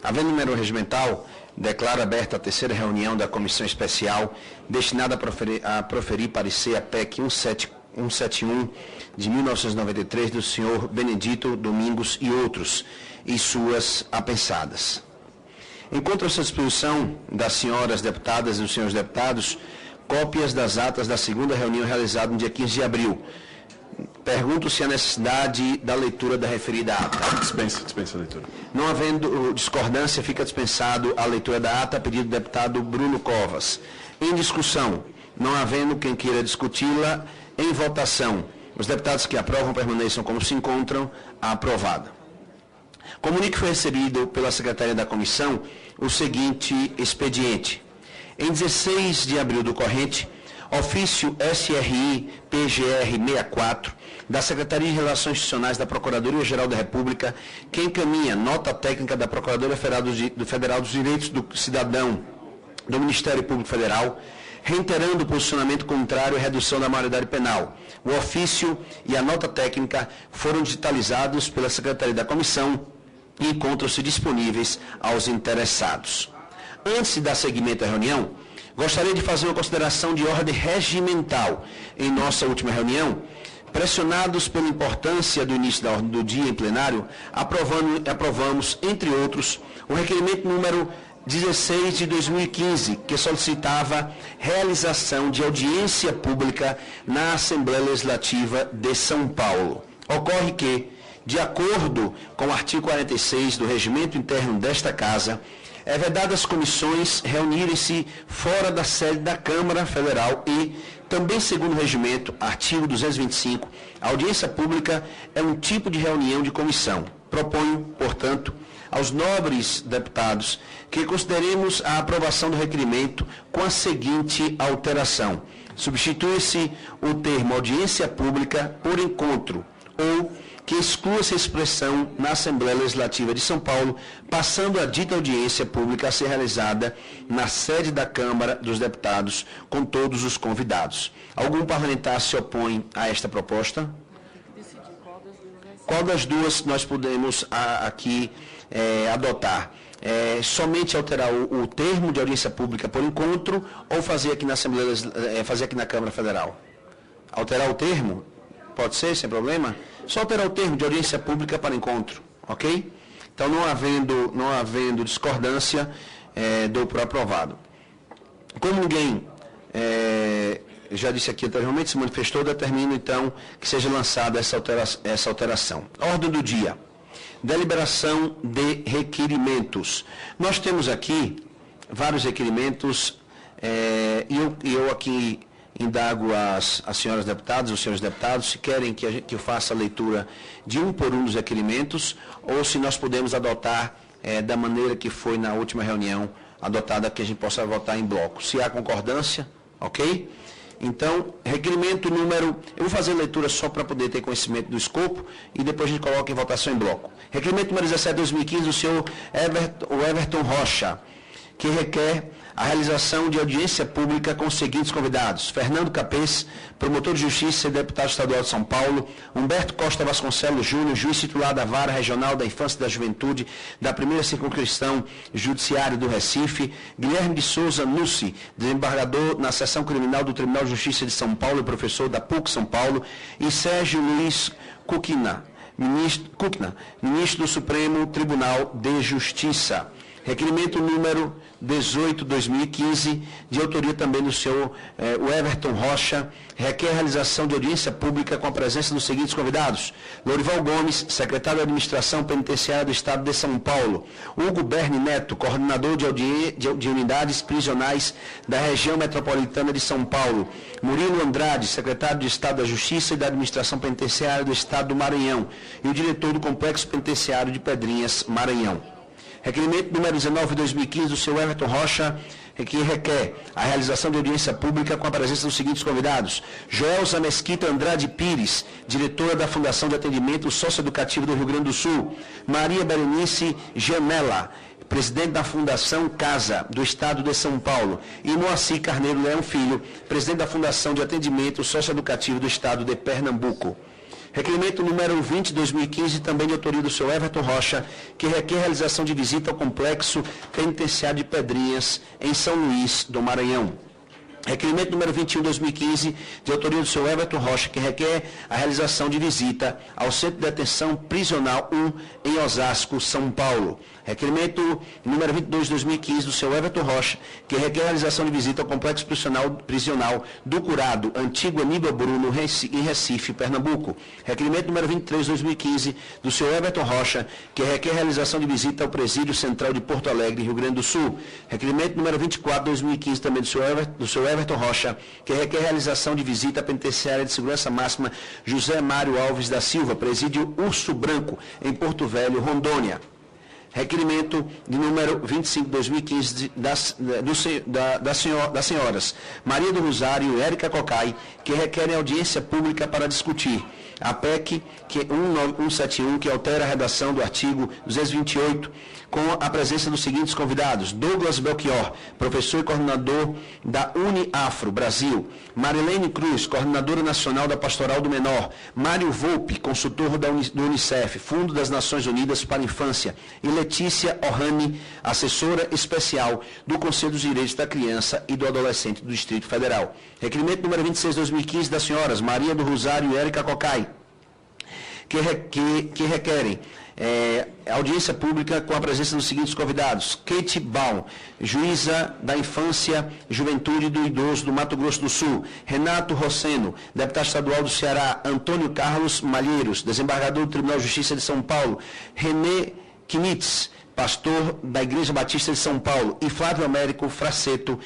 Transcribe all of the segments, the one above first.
Havendo número regimental, declaro aberta a terceira reunião da Comissão Especial destinada a proferir parecer a PEC 171 de 1993 do senhor Benedito Domingos e outros, e suas apensadas. Encontro-se à disposição das senhoras deputadas e dos senhores deputados cópias das atas da segunda reunião realizada no dia 15 de abril. Pergunto se há necessidade da leitura da referida ata. Dispensa a leitura. Não havendo discordância, fica dispensado a leitura da ata a pedido do deputado Bruno Covas. Em discussão, não havendo quem queira discuti-la, em votação, os deputados que aprovam permaneçam como se encontram. Aprovada. Comunique que foi recebido pela Secretaria da Comissão o seguinte expediente. Em 16 de abril do corrente, ofício SRI-PGR 64, da Secretaria de Relações Institucionais da Procuradoria-Geral da República, que encaminha nota técnica da Procuradoria Federal dos Direitos do Cidadão do Ministério Público Federal, reiterando o posicionamento contrário à redução da maioridade penal. O ofício e a nota técnica foram digitalizados pela Secretaria da Comissão e encontram-se disponíveis aos interessados. Antes de dar seguimento à reunião, gostaria de fazer uma consideração de ordem regimental. Em nossa última reunião, pressionados pela importância do início da ordem do dia em plenário, aprovamos, entre outros, o requerimento número 16 de 2015, que solicitava realização de audiência pública na Assembleia Legislativa de São Paulo. Ocorre que, de acordo com o artigo 46 do Regimento Interno desta Casa, é vedado às comissões reunirem-se fora da sede da Câmara Federal e, também segundo o regimento, artigo 225, a audiência pública é um tipo de reunião de comissão. Proponho, portanto, aos nobres deputados que consideremos a aprovação do requerimento com a seguinte alteração. Substitui-se o termo audiência pública por encontro, ou que exclua essa expressão na Assembleia Legislativa de São Paulo, passando a dita audiência pública a ser realizada na sede da Câmara dos Deputados, com todos os convidados. Algum parlamentar se opõe a esta proposta? Qual das duas nós podemos aqui adotar? Somente alterar o termo de audiência pública por encontro ou fazer aqui na Assembleia, fazer aqui na Câmara Federal? Alterar o termo? Pode ser, sem problema? Só alterar o termo de audiência pública para encontro, ok? Então, não havendo discordância, dou por aprovado. Como ninguém já disse aqui anteriormente, se manifestou, determino, então, que seja lançada essa alteração. Ordem do dia. Deliberação de requerimentos. Nós temos aqui vários requerimentos, e eu aqui indago as senhoras deputadas, os senhores deputados, se querem que eu faça a leitura de um por um dos requerimentos, ou se nós podemos adotar da maneira que foi na última reunião, adotada, que a gente possa votar em bloco. Se há concordância, ok? Então, requerimento número... Eu vou fazer a leitura só para poder ter conhecimento do escopo e depois a gente coloca em votação em bloco. Requerimento número 17 de 2015 do senhor Everton Rocha, que requer a realização de audiência pública com os seguintes convidados: Fernando Capês, promotor de justiça e deputado estadual de São Paulo; Humberto Costa Vasconcelos Júnior, juiz titular da Vara Regional da Infância e da Juventude da Primeira Circunscrição Judiciária do Recife; Guilherme de Souza Nussi, desembargador na Seção Criminal do Tribunal de Justiça de São Paulo e professor da PUC São Paulo; e Sérgio Luiz Cuquina, ministro do Supremo Tribunal de Justiça. Requerimento número 18, 2015, de autoria também do senhor Everton Rocha, requer a realização de audiência pública com a presença dos seguintes convidados: Lorival Gomes, secretário de Administração Penitenciária do Estado de São Paulo; Hugo Berni Neto, coordenador de unidades prisionais da região metropolitana de São Paulo; Murilo Andrade, secretário de Estado da Justiça e da Administração Penitenciária do Estado do Maranhão, e o diretor do Complexo Penitenciário de Pedrinhas, Maranhão. Requerimento número 19 de 2015 do senhor Everton Rocha, que requer a realização de audiência pública com a presença dos seguintes convidados: Joelza Mesquita Andrade Pires, diretora da Fundação de Atendimento Socioeducativo do Rio Grande do Sul; Maria Berenice Janela, presidente da Fundação Casa, do Estado de São Paulo; e Moacir Carneiro Leão Filho, presidente da Fundação de Atendimento Socioeducativo do Estado de Pernambuco. Requerimento número 20/2015, também de autoria do senhor Everton Rocha, que requer realização de visita ao complexo penitenciário de Pedrinhas, em São Luís do Maranhão. Requerimento número 21/2015, de autoria do senhor Everton Rocha, que requer a realização de visita ao Centro de Detenção Prisional 1, em Osasco, São Paulo. Requerimento número 22/2015, do senhor Everton Rocha, que requer a realização de visita ao Complexo Prisional do Curado, antigo Aníbal Bruno, em Recife, Pernambuco. Requerimento número 23/2015, do senhor Everton Rocha, que requer a realização de visita ao Presídio Central de Porto Alegre, Rio Grande do Sul. Requerimento número 24/2015, também do senhor Everton Rocha, que requer a realização de visita à Penitenciária de Segurança Máxima José Mário Alves da Silva, Presídio Urso Branco, em Porto Velho, Rondônia. Requerimento de número 25/2015 das senhoras Maria do Rosário e Érica Cocai, que requerem audiência pública para discutir a PEC 171, que altera a redação do artigo 228, com a presença dos seguintes convidados: Douglas Belchior, professor e coordenador da Uniafro Brasil; Marilene Cruz, coordenadora nacional da Pastoral do Menor; Mário Volpe, consultor do Unicef, Fundo das Nações Unidas para a Infância; e Letícia Ohani, assessora especial do Conselho dos Direitos da Criança e do Adolescente do Distrito Federal. Requerimento número 26/2015, das senhoras Maria do Rosário e Érica Cocai, que requerem audiência pública com a presença dos seguintes convidados: Kate Baum, juíza da Infância, Juventude e do Idoso do Mato Grosso do Sul; Renato Rosseno, deputado estadual do Ceará; Antônio Carlos Malheiros, desembargador do Tribunal de Justiça de São Paulo; René Knitz, pastor da Igreja Batista de São Paulo; e Flávio Américo Fraceto,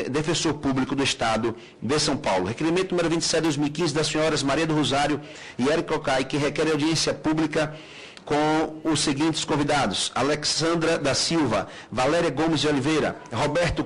defensor público do Estado de São Paulo. Requerimento número 27/2015, das senhoras Maria do Rosário e Érica Cocai, que requer audiência pública com os seguintes convidados: Alexandra da Silva, Valéria Gomes de Oliveira, Roberto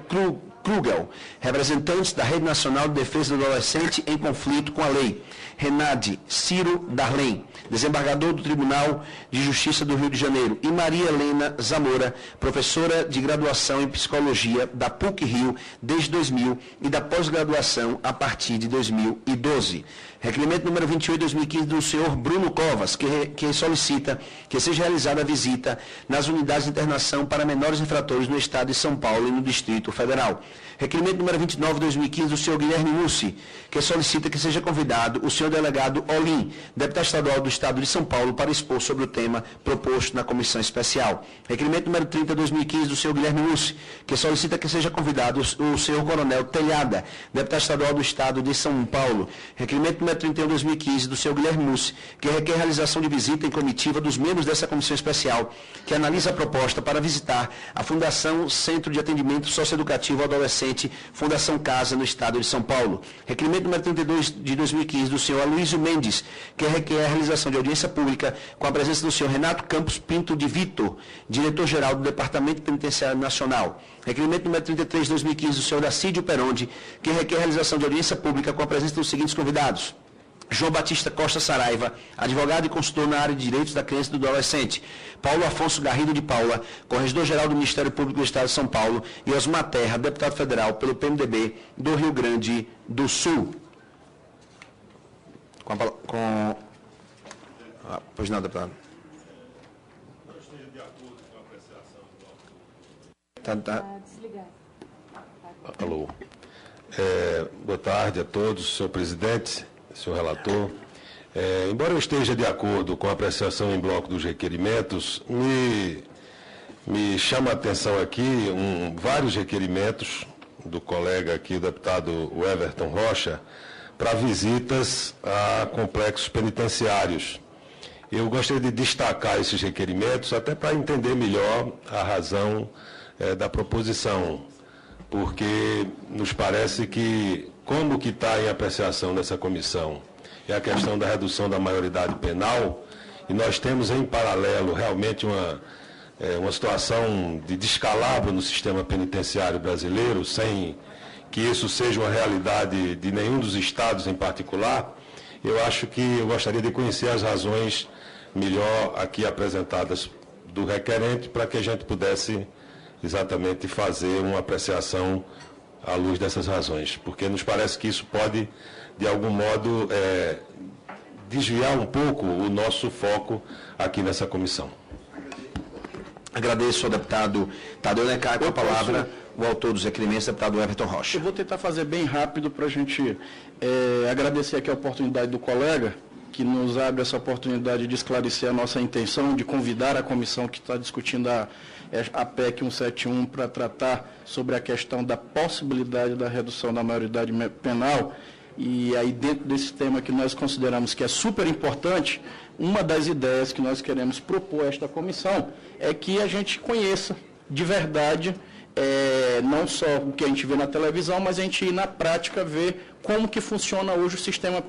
Krugel, representantes da Rede Nacional de Defesa do Adolescente em Conflito com a Lei; Renade Ciro Darlem, desembargador do Tribunal de Justiça do Rio de Janeiro; e Maria Helena Zamora, professora de graduação em Psicologia da PUC-Rio desde 2000 e da pós-graduação a partir de 2012. Requerimento número 28/2015, do senhor Bruno Covas, que solicita que seja realizada a visita nas unidades de internação para menores infratores no Estado de São Paulo e no Distrito Federal. Requerimento número 29/2015, do senhor Guilherme Mussi, que solicita que seja convidado o senhor delegado Olim, deputado estadual do Estado de São Paulo, para expor sobre o tema proposto na comissão especial. Requerimento número 30/2015, do senhor Guilherme Mussi, que solicita que seja convidado o senhor Coronel Telhada, deputado estadual do Estado de São Paulo. Requerimento número 31/2015, do senhor Guilherme Mussi, que requer a realização de visita em comitiva dos membros dessa comissão especial, que analisa a proposta para visitar a Fundação Centro de Atendimento Socioeducativo ao Adolescente, Fundação Casa, no Estado de São Paulo. Requerimento número 32/2015, do senhor Aloysio Mendes, que requer a realização de audiência pública com a presença do senhor Renato Campos Pinto de Vitor, diretor-geral do Departamento Penitenciário Nacional. Requerimento número 33/2015, do senhor Dacídio Peronde, que requer a realização de audiência pública com a presença dos seguintes convidados: João Batista Costa Saraiva, advogado e consultor na área de direitos da criança e do adolescente; Paulo Afonso Garrido de Paula, corregedor-geral do Ministério Público do Estado de São Paulo; e Osmar Terra, deputado federal pelo PMDB do Rio Grande do Sul. Pois não, deputado. Não esteja de acordo com a apreciação do Tá. Desligado. Alô. Boa tarde a todos, senhor presidente, senhor relator. Embora eu esteja de acordo com a apreciação em bloco dos requerimentos, me chama a atenção aqui vários requerimentos do colega aqui, o deputado Everton Rocha, para visitas a complexos penitenciários. Eu gostaria de destacar esses requerimentos até para entender melhor a razão da proposição, porque nos parece que, como que está em apreciação dessa comissão, é a questão da redução da maioridade penal, e nós temos em paralelo realmente uma situação de descalabro no sistema penitenciário brasileiro, sem que isso seja uma realidade de nenhum dos estados em particular. Eu gostaria de conhecer as razões melhor aqui apresentadas do requerente, para que a gente pudesse exatamente fazer uma apreciação à luz dessas razões, porque nos parece que isso pode, de algum modo, desviar um pouco o nosso foco aqui nessa comissão. Agradeço ao deputado Tadeu Necai. Com a palavra, o autor dos requerimentos, deputado Everton Rocha. Eu vou tentar fazer bem rápido para a gente agradecer aqui a oportunidade do colega, que nos abre essa oportunidade de esclarecer a nossa intenção de convidar a comissão que está discutindo a PEC 171 para tratar sobre a questão da possibilidade da redução da maioridade penal. E aí, dentro desse tema que nós consideramos que é super importante, uma das ideias que nós queremos propor a esta comissão é que a gente conheça de verdade, não só o que a gente vê na televisão, mas a gente ir na prática ver como que funciona hoje o sistema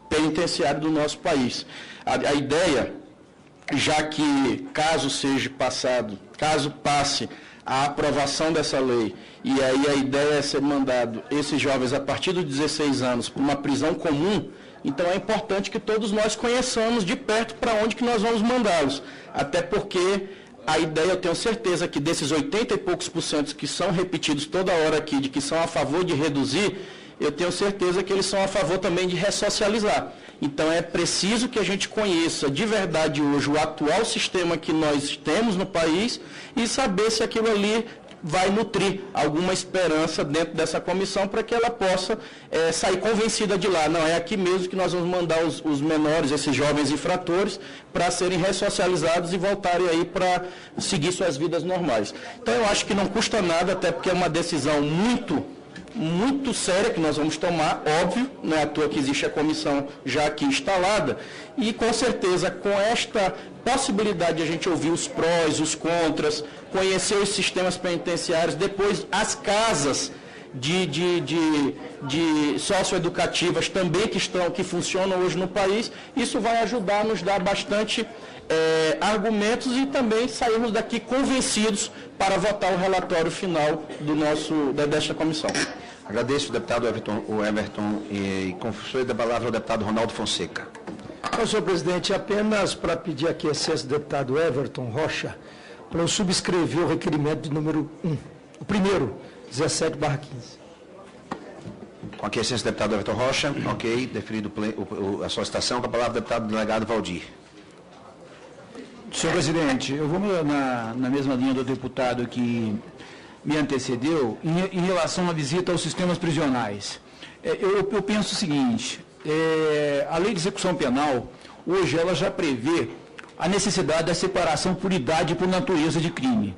penitenciário do nosso país. A ideia, já que caso passe a aprovação dessa lei, e aí a ideia é ser mandado esses jovens a partir dos 16 anos para uma prisão comum, então é importante que todos nós conheçamos de perto para onde que nós vamos mandá-los. Até porque a ideia, eu tenho certeza que desses 80 e poucos % que são repetidos toda hora aqui, de que são a favor de reduzir, eu tenho certeza que eles são a favor também de ressocializar. Então é preciso que a gente conheça de verdade hoje o atual sistema que nós temos no país e saber se aquilo ali vai nutrir alguma esperança dentro dessa comissão para que ela possa sair convencida de lá. Não, é aqui mesmo que nós vamos mandar os menores, esses jovens infratores, para serem ressocializados e voltarem aí para seguir suas vidas normais. Então eu acho que não custa nada, até porque é uma decisão muito séria que nós vamos tomar, óbvio, não é à toa que existe a comissão já aqui instalada, e com certeza com esta possibilidade de a gente ouvir os prós, os contras, conhecer os sistemas penitenciários, depois as casas de socioeducativas também que funcionam hoje no país, isso vai ajudar a nos dar bastante argumentos e também sairmos daqui convencidos para votar o relatório final desta comissão. Agradeço o deputado Everton e confio da palavra ao deputado Ronaldo Fonseca. Senhor presidente, apenas para pedir aqui a licença do deputado Everton Rocha para eu subscrever o requerimento de número 1, o primeiro, 17/15. Com a licença do deputado Everton Rocha, ok, deferido a solicitação, com a palavra do deputado delegado Valdir. Senhor presidente, eu vou na mesma linha do deputado que me antecedeu em relação à visita aos sistemas prisionais. Eu penso o seguinte, a lei de execução penal, hoje, ela já prevê a necessidade da separação por idade e por natureza de crime.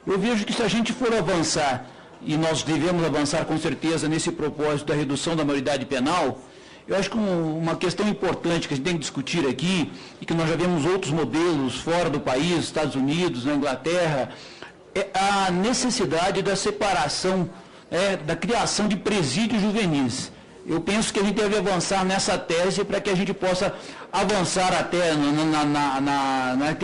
Eu vejo que se a gente for avançar, e nós devemos avançar com certeza nesse propósito da redução da maioridade penal, eu acho que uma questão importante que a gente tem que discutir aqui, e que nós já vemos outros modelos fora do país, Estados Unidos, na Inglaterra, é a necessidade da separação, da criação de presídios juvenis. Eu penso que a gente deve avançar nessa tese para que a gente possa avançar até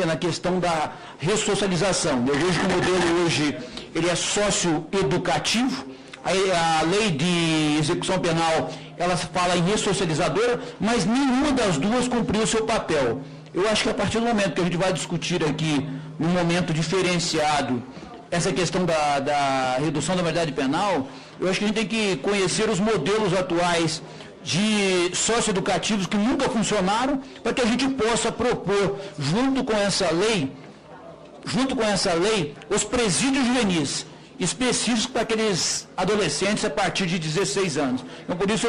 na questão da ressocialização. Eu vejo que o modelo hoje ele é socioeducativo. A lei de execução penal, ela fala em ressocializadora, mas nenhuma das duas cumpriu o seu papel. Eu acho que a partir do momento que a gente vai discutir aqui, num momento diferenciado, essa questão da redução da maioridade penal, eu acho que a gente tem que conhecer os modelos atuais de socioeducativos que nunca funcionaram, para que a gente possa propor, junto com essa lei, os presídios juvenis específicos para aqueles adolescentes a partir de 16 anos. Então, por isso,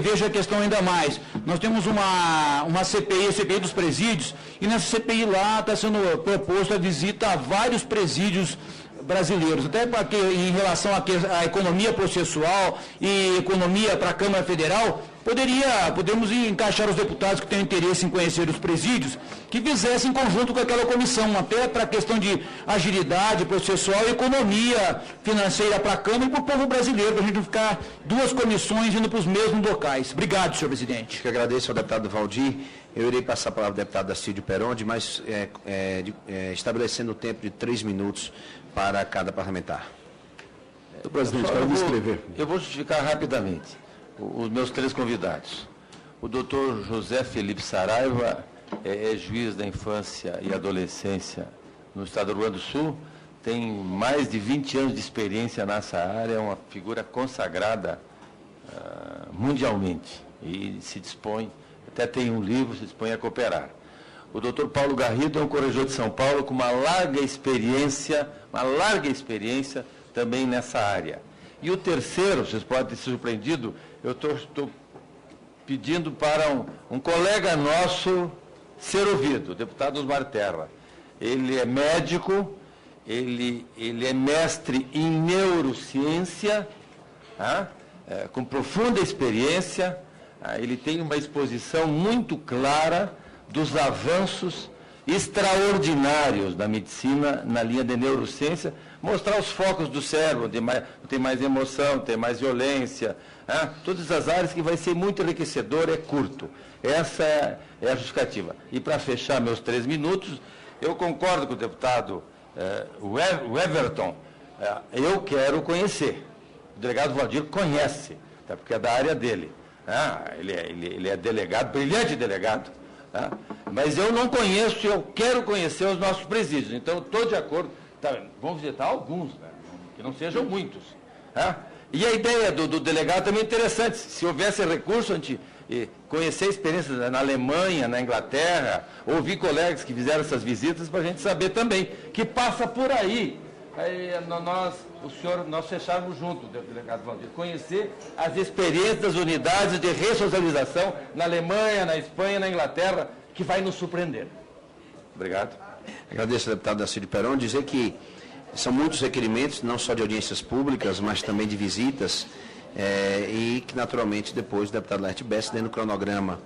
vejo a questão ainda mais. Nós temos uma CPI, a CPI dos presídios, e nessa CPI lá está sendo proposta a visita a vários presídios brasileiros, até porque em relação à economia processual e economia para a Câmara Federal, podemos encaixar os deputados que têm interesse em conhecer os presídios, que fizessem em conjunto com aquela comissão, até para a questão de agilidade processual e economia financeira para a Câmara e para o povo brasileiro, para a gente não ficar duas comissões indo para os mesmos locais. Obrigado, senhor presidente. Eu agradeço ao deputado Valdir. Eu irei passar a palavra ao deputado Acídio Peronde, mas estabelecendo o tempo de 3 minutos para cada parlamentar. Senhor presidente, quero me inscrever. Eu vou justificar rapidamente os meus 3 convidados. O doutor José Felipe Saraiva é juiz da infância e adolescência no estado do Rio Grande do Sul, tem mais de 20 anos de experiência nessa área, é uma figura consagrada mundialmente e se dispõe, até tem um livro, se dispõe a cooperar. O doutor Paulo Garrido é um corregedor de São Paulo com uma larga experiência também nessa área. E o terceiro, vocês podem ter se surpreendido, eu estou pedindo para um colega nosso ser ouvido, o deputado Osmar Terra. Ele é médico, ele é mestre em neurociência, com profunda experiência, ele tem uma exposição muito clara dos avanços extraordinários da medicina na linha de neurociência, mostrar os focos do cérebro, tem mais emoção, tem mais violência, todas as áreas que vai ser muito enriquecedor, é curto. Essa é a justificativa. E para fechar meus 3 minutos, eu concordo com o deputado o Everton, eu quero conhecer. O delegado Valdir conhece, tá, porque é da área dele. Ele é delegado, brilhante delegado. Mas eu não conheço, eu quero conhecer os nossos presídios. Então, estou de acordo. Tá, vamos visitar alguns, né, que não sejam muitos. E a ideia do delegado também é interessante. Se houvesse recurso, a gente conhecer a experiência na Alemanha, na Inglaterra, ouvir colegas que fizeram essas visitas para a gente saber também, que passa por aí. Nós fecharmos junto, delegado Valdir, conhecer as experiências das unidades de ressocialização na Alemanha, na Espanha, na Inglaterra, que vai nos surpreender. Obrigado. Agradeço ao deputado Dacílio Peron, dizer que são muitos requerimentos, não só de audiências públicas, mas também de visitas, e que naturalmente depois o deputado Laerte Bessa, dentro do cronograma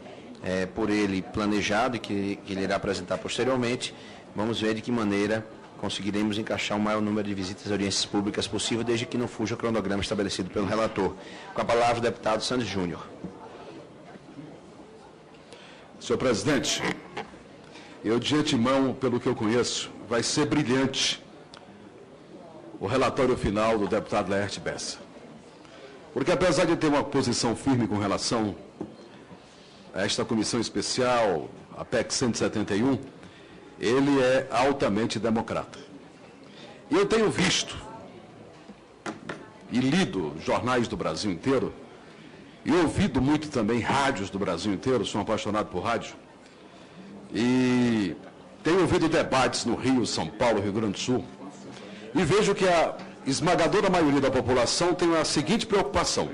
por ele planejado e que ele irá apresentar posteriormente, vamos ver de que maneira conseguiremos encaixar o maior número de visitas e audiências públicas possível, desde que não fuja o cronograma estabelecido pelo relator. Com a palavra o deputado Santos Júnior. Senhor presidente, eu de antemão, pelo que eu conheço, vai ser brilhante o relatório final do deputado Laerte Bessa. Porque apesar de ter uma posição firme com relação a esta comissão especial, a PEC 171, ele é altamente democrata. E eu tenho visto e lido jornais do Brasil inteiro, e ouvido muito também rádios do Brasil inteiro, sou um apaixonado por rádio, e tenho ouvido debates no Rio, São Paulo, Rio Grande do Sul, e vejo que a esmagadora maioria da população tem a seguinte preocupação: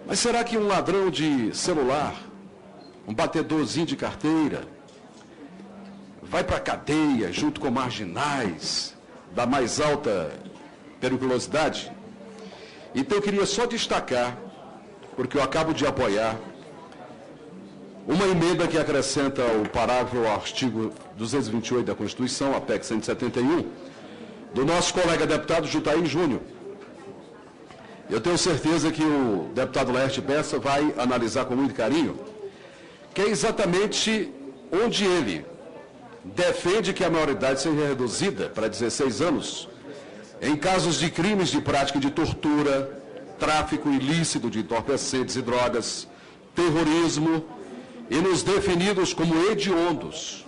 mas será que um ladrão de celular, um batedorzinho de carteira, vai para a cadeia junto com marginais da mais alta periculosidade? Então eu queria só destacar, porque eu acabo de apoiar uma emenda que acrescenta o parágrafo ao artigo 228 da Constituição, a PEC 171, do nosso colega deputado Jutaí Júnior. Eu tenho certeza que o deputado Laerte Bessa vai analisar com muito carinho, que é exatamente onde ele defende que a maioridade seja reduzida para 16 anos em casos de crimes de prática de tortura, tráfico ilícito de entorpecentes e drogas, terrorismo, e nos definidos como hediondos.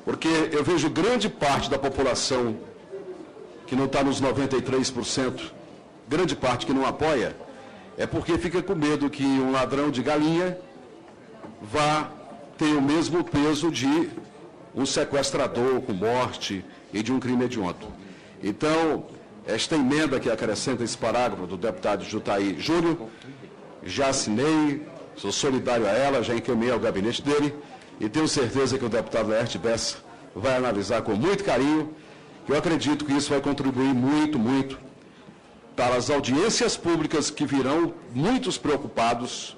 Porque eu vejo grande parte da população que não está nos 93%, grande parte que não apoia, é porque fica com medo que um ladrão de galinha vá ter o mesmo peso de um sequestrador com morte e de um crime hediondo. Então, esta emenda que acrescenta esse parágrafo do deputado Jutaí Júnior, já assinei, sou solidário a ela, já encaminhei ao gabinete dele e tenho certeza que o deputado Laerte Bessa vai analisar com muito carinho, que eu acredito que isso vai contribuir muito para as audiências públicas que virão, muitos preocupados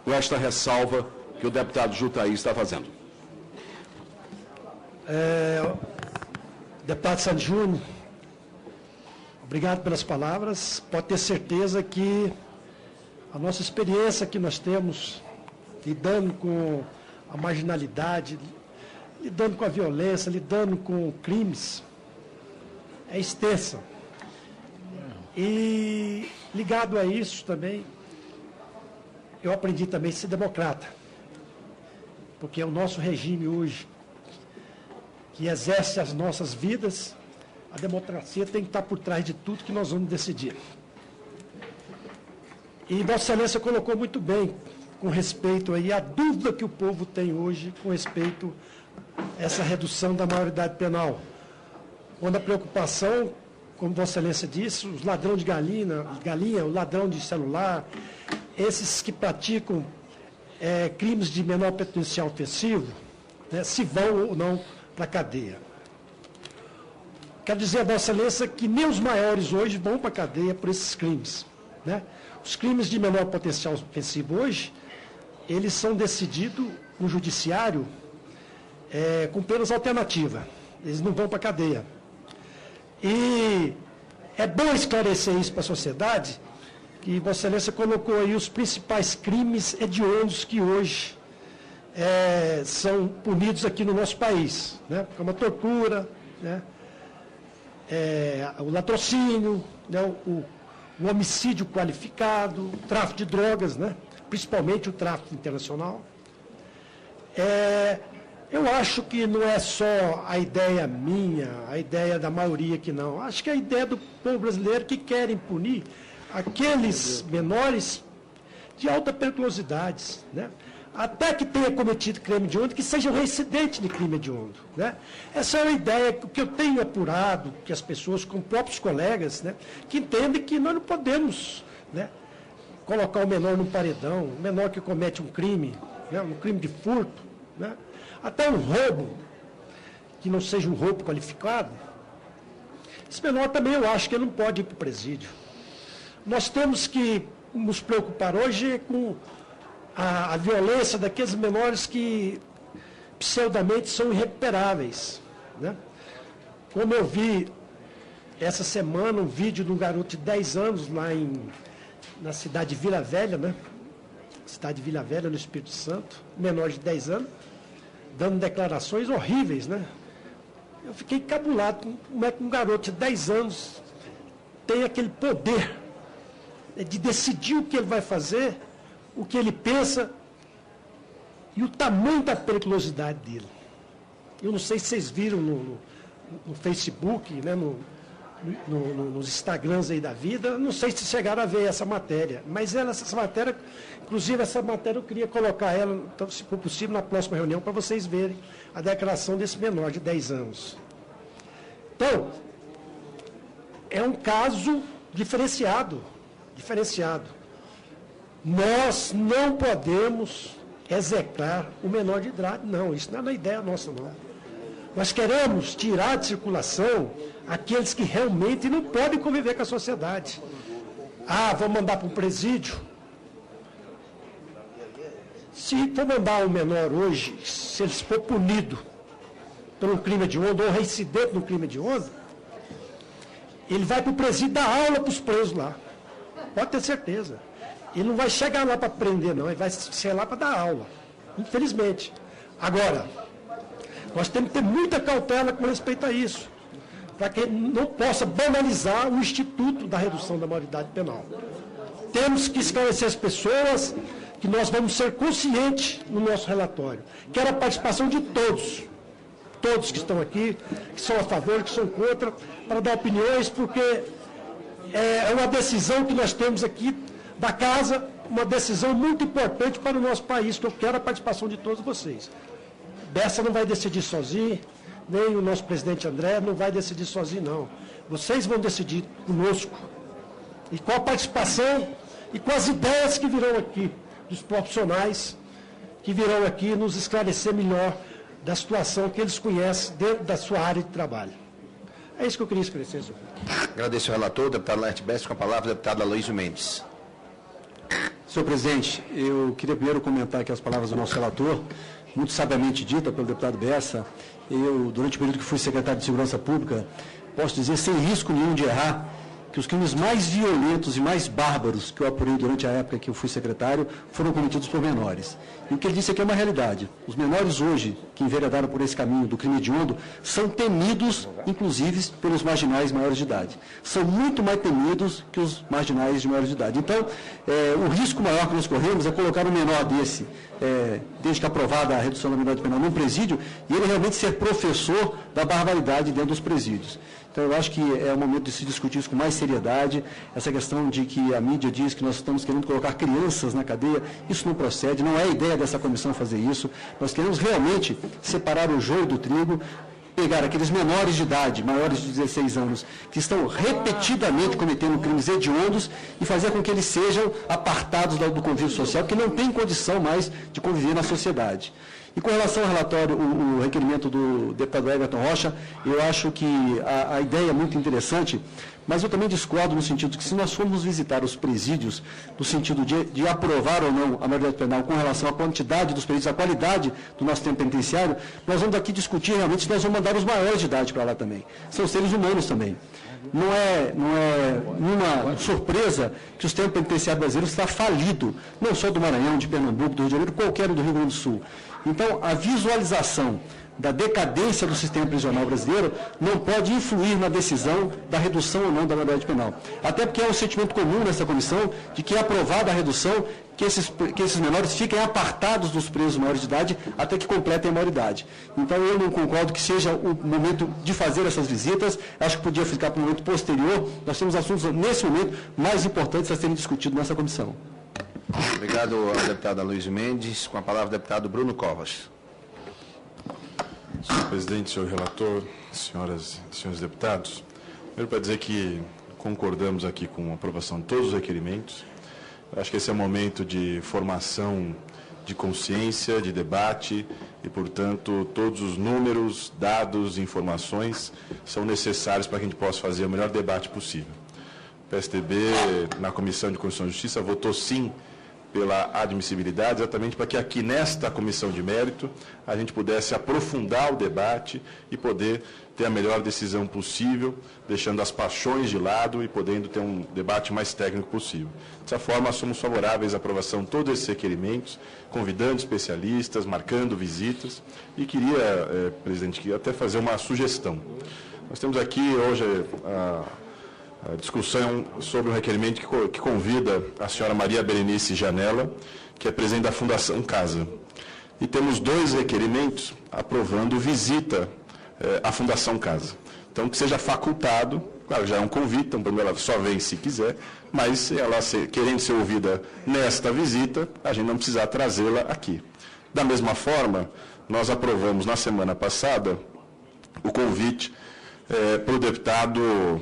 com esta ressalva que o deputado Jutaí está fazendo. Deputado Santos Júnior, obrigado pelas palavras. Pode ter certeza que a nossa experiência que nós temos lidando com a marginalidade, lidando com a violência, lidando com crimes, é extensa. E ligado a isso também, eu aprendi também a ser democrata, porque é o nosso regime hoje que exerce as nossas vidas, A democracia tem que estar por trás de tudo que nós vamos decidir. E Vossa Excelência colocou muito bem, com respeito aí à dúvida que o povo tem hoje com respeito a essa redução da maioridade penal. Quando a preocupação, como Vossa Excelência disse, os ladrões de galinha, o ladrão de celular, esses que praticam crimes de menor potencial ofensivo, né, se vão ou não para a cadeia. Quero dizer a Vossa Excelência que nem os maiores hoje vão para a cadeia por esses crimes, né? Os crimes de menor potencial ofensivo hoje, eles são decididos no judiciário com penas alternativas. Eles não vão para a cadeia. E é bom esclarecer isso para a sociedade, que Vossa Excelência colocou aí os principais crimes hediondos que hoje são punidos aqui no nosso país, né? Como a tortura, né? O latrocínio, né? o homicídio qualificado, o tráfico de drogas, né? Principalmente o tráfico internacional. Eu acho que não é só a ideia minha, a ideia da maioria que não. Acho que é a ideia do povo brasileiro que querem punir aqueles menores de alta periculosidade, né? Até que tenha cometido crime hediondo, que seja reincidente de crime hediondo, né? Essa é uma ideia que eu tenho apurado, que as pessoas, com próprios colegas, né, que entendem que nós não podemos, né, colocar o menor num paredão, o menor que comete um crime, né, um crime de furto, né, até um roubo, que não seja um roubo qualificado, esse menor também eu acho que ele não pode ir para o presídio. Nós temos que nos preocupar hoje com a violência daqueles menores que pseudamente são irrecuperáveis, né? Como eu vi essa semana um vídeo de um garoto de 10 anos lá na cidade de Vila Velha, né? Cidade de Vila Velha, no Espírito Santo, menor de 10 anos, dando declarações horríveis, né? Eu fiquei encabulado com como é que um garoto de 10 anos tem aquele poder de decidir o que ele vai fazer, o que ele pensa e o tamanho da periculosidade dele. Eu não sei se vocês viram no Facebook, né, nos Instagrams aí da vida, não sei se chegaram a ver essa matéria, mas essa matéria, inclusive essa matéria eu queria colocar ela, então, se for possível, na próxima reunião, para vocês verem a declaração desse menor de 10 anos. Então, é um caso diferenciado. Nós não podemos execrar o menor de idade, não, isso não é ideia nossa, não. Nós queremos tirar de circulação aqueles que realmente não podem conviver com a sociedade. Vou mandar para um presídio. Se for mandar um menor hoje, se ele for punido por um crime hediondo ou reincidente no crime hediondo, ele vai para o presídio dar aula para os presos lá. Pode ter certeza. Ele não vai chegar lá para aprender, não. Ele vai chegar lá para dar aula. Infelizmente. Agora, nós temos que ter muita cautela com respeito a isso, para que não possa banalizar o instituto da redução da maioridade penal. Temos que esclarecer as pessoas que nós vamos ser conscientes no nosso relatório. Quero a participação de todos que estão aqui, que são a favor, que são contra, para dar opiniões, porque é uma decisão que nós temos aqui da casa, uma decisão muito importante para o nosso país, que eu quero a participação de todos vocês. Bessa não vai decidir sozinho, nem o nosso presidente André não vai decidir sozinho, não. Vocês vão decidir conosco, e com a participação e com as ideias que virão aqui, dos profissionais que virão aqui nos esclarecer melhor da situação que eles conhecem dentro da sua área de trabalho. É isso que eu queria esclarecer, senhor. Agradeço ao relator, deputado Laerte Bessa, com a palavra, deputado Aloysio Mendes. Senhor presidente, eu queria primeiro comentar aqui as palavras do nosso relator, muito sabiamente dita pelo deputado Bessa. Eu, durante o período que fui secretário de Segurança Pública, posso dizer sem risco nenhum de errar, que os crimes mais violentos e mais bárbaros que eu apurei durante a época que eu fui secretário foram cometidos por menores. E o que ele disse aqui é uma realidade. Os menores hoje, que enveredaram por esse caminho do crime hediondo, são temidos, inclusive, pelos marginais maiores de idade. São muito mais temidos que os marginais de maiores de idade. Então, o risco maior que nós corremos é colocar um menor desse, desde que aprovada a redução da maioridade penal, num presídio, e ele realmente ser professor da barbaridade dentro dos presídios. Então, eu acho que é o momento de se discutir isso com mais seriedade. Essa questão de que a mídia diz que nós estamos querendo colocar crianças na cadeia, isso não procede, não é a ideia dessa comissão fazer isso. Nós queremos realmente separar o joio do trigo, pegar aqueles menores de idade, maiores de 16 anos, que estão repetidamente cometendo crimes hediondos e fazer com que eles sejam apartados do convívio social, porque não tem condição mais de conviver na sociedade. E com relação ao relatório, o requerimento do deputado Everton Rocha, eu acho que a ideia é muito interessante, mas eu também discordo no sentido de que se nós formos visitar os presídios, no sentido de aprovar ou não a maioridade penal com relação à quantidade dos presídios, à qualidade do nosso tempo penitenciário, nós vamos aqui discutir realmente se nós vamos mandar os maiores de idade para lá também. São seres humanos também. Não é uma surpresa que o sistema penitenciário brasileiro está falido, não só do Maranhão, de Pernambuco, do Rio de Janeiro, qualquer do Rio Grande do Sul. Então, a visualização da decadência do sistema prisional brasileiro não pode influir na decisão da redução ou não da maioridade penal. Até porque é um sentimento comum nessa comissão de que é aprovada a redução, que esses menores fiquem apartados dos presos maiores de idade até que completem a maioridade. Então, eu não concordo que seja o momento de fazer essas visitas, acho que podia ficar para o momento posterior. Nós temos assuntos, nesse momento, mais importantes a serem discutidos nessa comissão. Obrigado ao deputado Aloysio Mendes. Com a palavra, o deputado Bruno Covas. Senhor presidente, senhor relator, senhoras e senhores deputados, primeiro para dizer que concordamos aqui com a aprovação de todos os requerimentos. Acho que esse é um momento de formação de consciência, de debate e, portanto, todos os números, dados, informações são necessários para que a gente possa fazer o melhor debate possível. O PSDB, na Comissão de Constituição e Justiça, votou sim pela admissibilidade, exatamente para que aqui nesta comissão de mérito a gente pudesse aprofundar o debate e poder ter a melhor decisão possível, deixando as paixões de lado e podendo ter um debate mais técnico possível. Dessa forma, somos favoráveis à aprovação de todos esses requerimentos, convidando especialistas, marcando visitas, e queria, presidente, até fazer uma sugestão. Nós temos aqui hoje a discussão sobre um requerimento que convida a senhora Maria Berenice Janela, que é presidente da Fundação Casa. E temos 2 requerimentos aprovando visita à Fundação Casa. Então, que seja facultado, claro, já é um convite, então ela só vem se quiser, mas ela querendo ser ouvida nesta visita, a gente não precisa trazê-la aqui. Da mesma forma, nós aprovamos na semana passada o convite para o deputado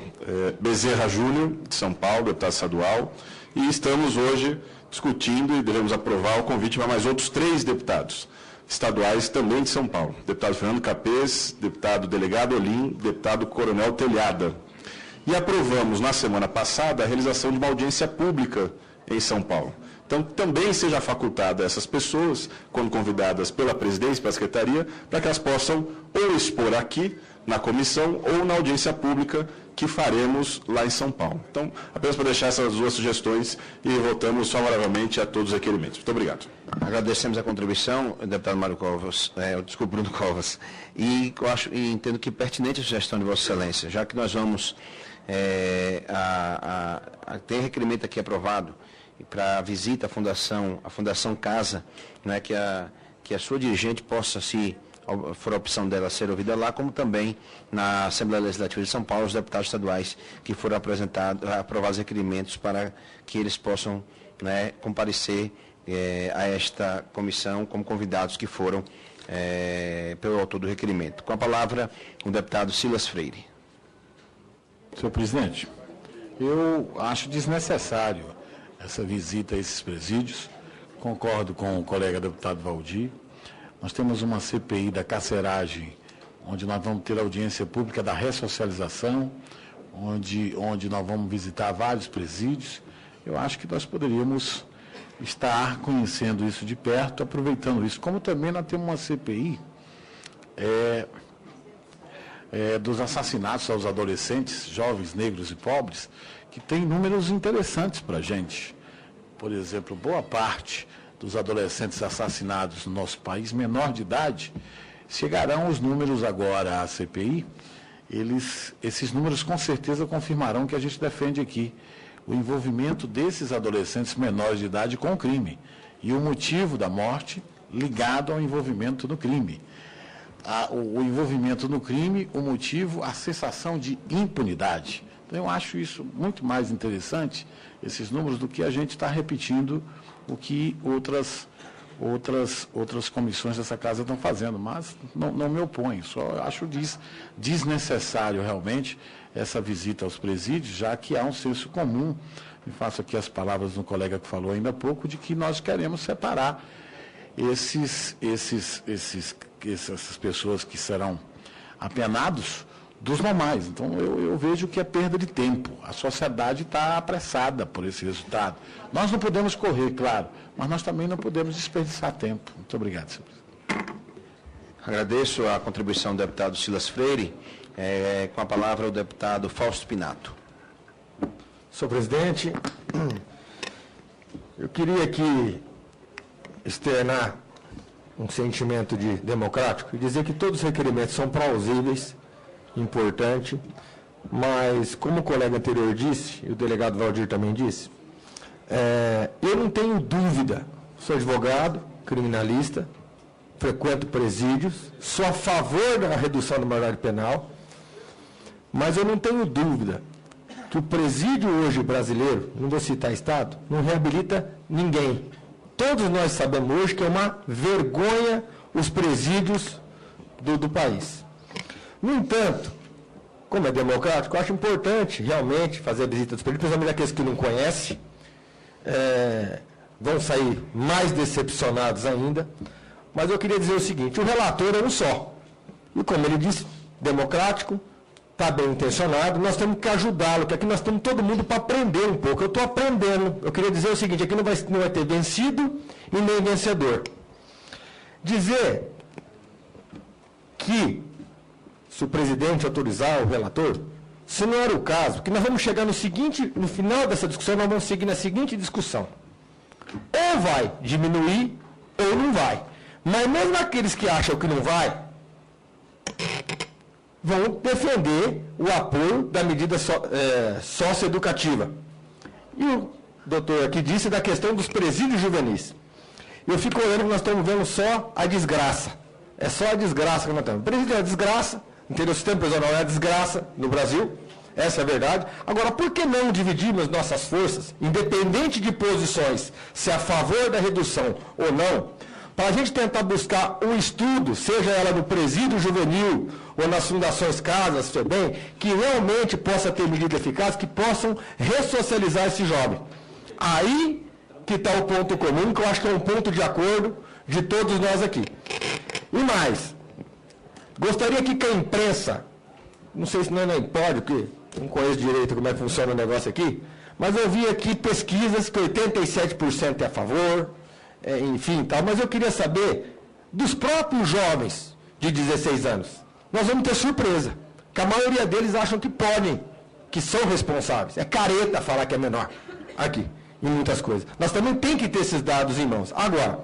Bezerra Júnior, de São Paulo, deputado estadual, e estamos hoje discutindo e devemos aprovar o convite para mais outros 3 deputados estaduais também de São Paulo. Deputado Fernando Capês, deputado delegado Olim, deputado Coronel Telhada. E aprovamos na semana passada a realização de uma audiência pública em São Paulo. Então, também seja facultada a essas pessoas, quando convidadas pela presidência, pela secretaria, para que elas possam ou expor aqui, na comissão, ou na audiência pública que faremos lá em São Paulo. Então, apenas para deixar essas 2 sugestões e votamos favoravelmente a todos os requerimentos. Muito obrigado. Agradecemos a contribuição, deputado Mário Covas, Bruno Covas, e entendo que é pertinente a sugestão de Vossa Excelência, já que nós vamos ter requerimento aqui aprovado para a visita à Fundação Casa, né, que a sua dirigente possa, se for a opção dela ser ouvida lá, como também na Assembleia Legislativa de São Paulo, os deputados estaduais que foram aprovados requerimentos para que eles possam, né, comparecer a esta comissão como convidados que foram pelo autor do requerimento. Com a palavra, o deputado Silas Freire. Senhor presidente, eu acho desnecessário essa visita a esses presídios. Concordo com o colega deputado Valdir. Nós temos uma CPI da carceragem, onde nós vamos ter audiência pública da ressocialização, onde nós vamos visitar vários presídios. Eu acho que nós poderíamos estar conhecendo isso de perto, aproveitando isso. Como também nós temos uma CPI dos assassinatos aos adolescentes, jovens, negros e pobres, que tem números interessantes para a gente. Por exemplo, boa parte dos adolescentes assassinados no nosso país, menor de idade, chegarão os números agora à CPI, esses números com certeza confirmarão que a gente defende aqui o envolvimento desses adolescentes menores de idade com o crime e o motivo da morte ligado ao envolvimento no crime. O envolvimento no crime, o motivo, a sensação de impunidade. Então, eu acho isso muito mais interessante, esses números, do que a gente está repetindo o que outras comissões dessa casa estão fazendo, mas não me oponho, só acho desnecessário realmente essa visita aos presídios, já que há um senso comum, e faço aqui as palavras do colega que falou ainda há pouco, de que nós queremos separar essas pessoas que serão apenados dos normais. Então, eu vejo que é perda de tempo. A sociedade está apressada por esse resultado. Nós não podemos correr, claro, mas nós também não podemos desperdiçar tempo. Muito obrigado, senhor presidente. Agradeço a contribuição do deputado Silas Freire. Com a palavra o deputado Fausto Pinato. Senhor presidente, eu queria aqui externar um sentimento democrático e dizer que todos os requerimentos são plausíveis, importante, mas como o colega anterior disse, e o delegado Valdir também disse, eu não tenho dúvida, sou advogado, criminalista, frequento presídios, sou a favor da redução da maioridade penal, mas eu não tenho dúvida que o presídio hoje brasileiro, não vou citar estado, não reabilita ninguém. Todos nós sabemos hoje que é uma vergonha os presídios do país. No entanto, como é democrático, eu acho importante realmente fazer a visita dos presídios, principalmente aqueles que não conhecem, vão sair mais decepcionados ainda. Mas eu queria dizer o seguinte, o relator é um só. E como ele disse, democrático, está bem intencionado, nós temos que ajudá-lo, porque aqui nós temos todo mundo para aprender um pouco. Eu estou aprendendo. Eu queria dizer o seguinte, aqui não vai ter vencido e nem vencedor. Dizer que, se o presidente autorizar o relator, se não era o caso, porque nós vamos chegar no final dessa discussão, nós vamos seguir na seguinte discussão. Ou vai diminuir, ou não vai. Mas mesmo aqueles que acham que não vai, vão defender o apoio da medida socioeducativa. E o doutor aqui disse da questão dos presídios juvenis. Eu fico olhando que nós estamos vendo só a desgraça. É só a desgraça que nós estamos. O presídio é a desgraça, entendeu? O sistema prisional é a desgraça no Brasil, essa é a verdade. Agora, por que não dividirmos nossas forças, independente de posições, se é a favor da redução ou não, para a gente tentar buscar um estudo, seja ela no presídio juvenil ou nas fundações casas, FEBEM, que realmente possa ter medidas eficazes que possam ressocializar esse jovem. Aí que está o ponto comum, que eu acho que é um ponto de acordo de todos nós aqui. E mais, gostaria que a imprensa, não sei se não nem pode, porque não conheço direito como é que funciona o negócio aqui, mas eu vi aqui pesquisas que 87% é a favor, enfim, tal, mas eu queria saber dos próprios jovens de 16 anos. Nós vamos ter surpresa, que a maioria deles acham que podem, que são responsáveis. É careta falar que é menor, aqui, em muitas coisas. Nós também temos que ter esses dados em mãos. Agora,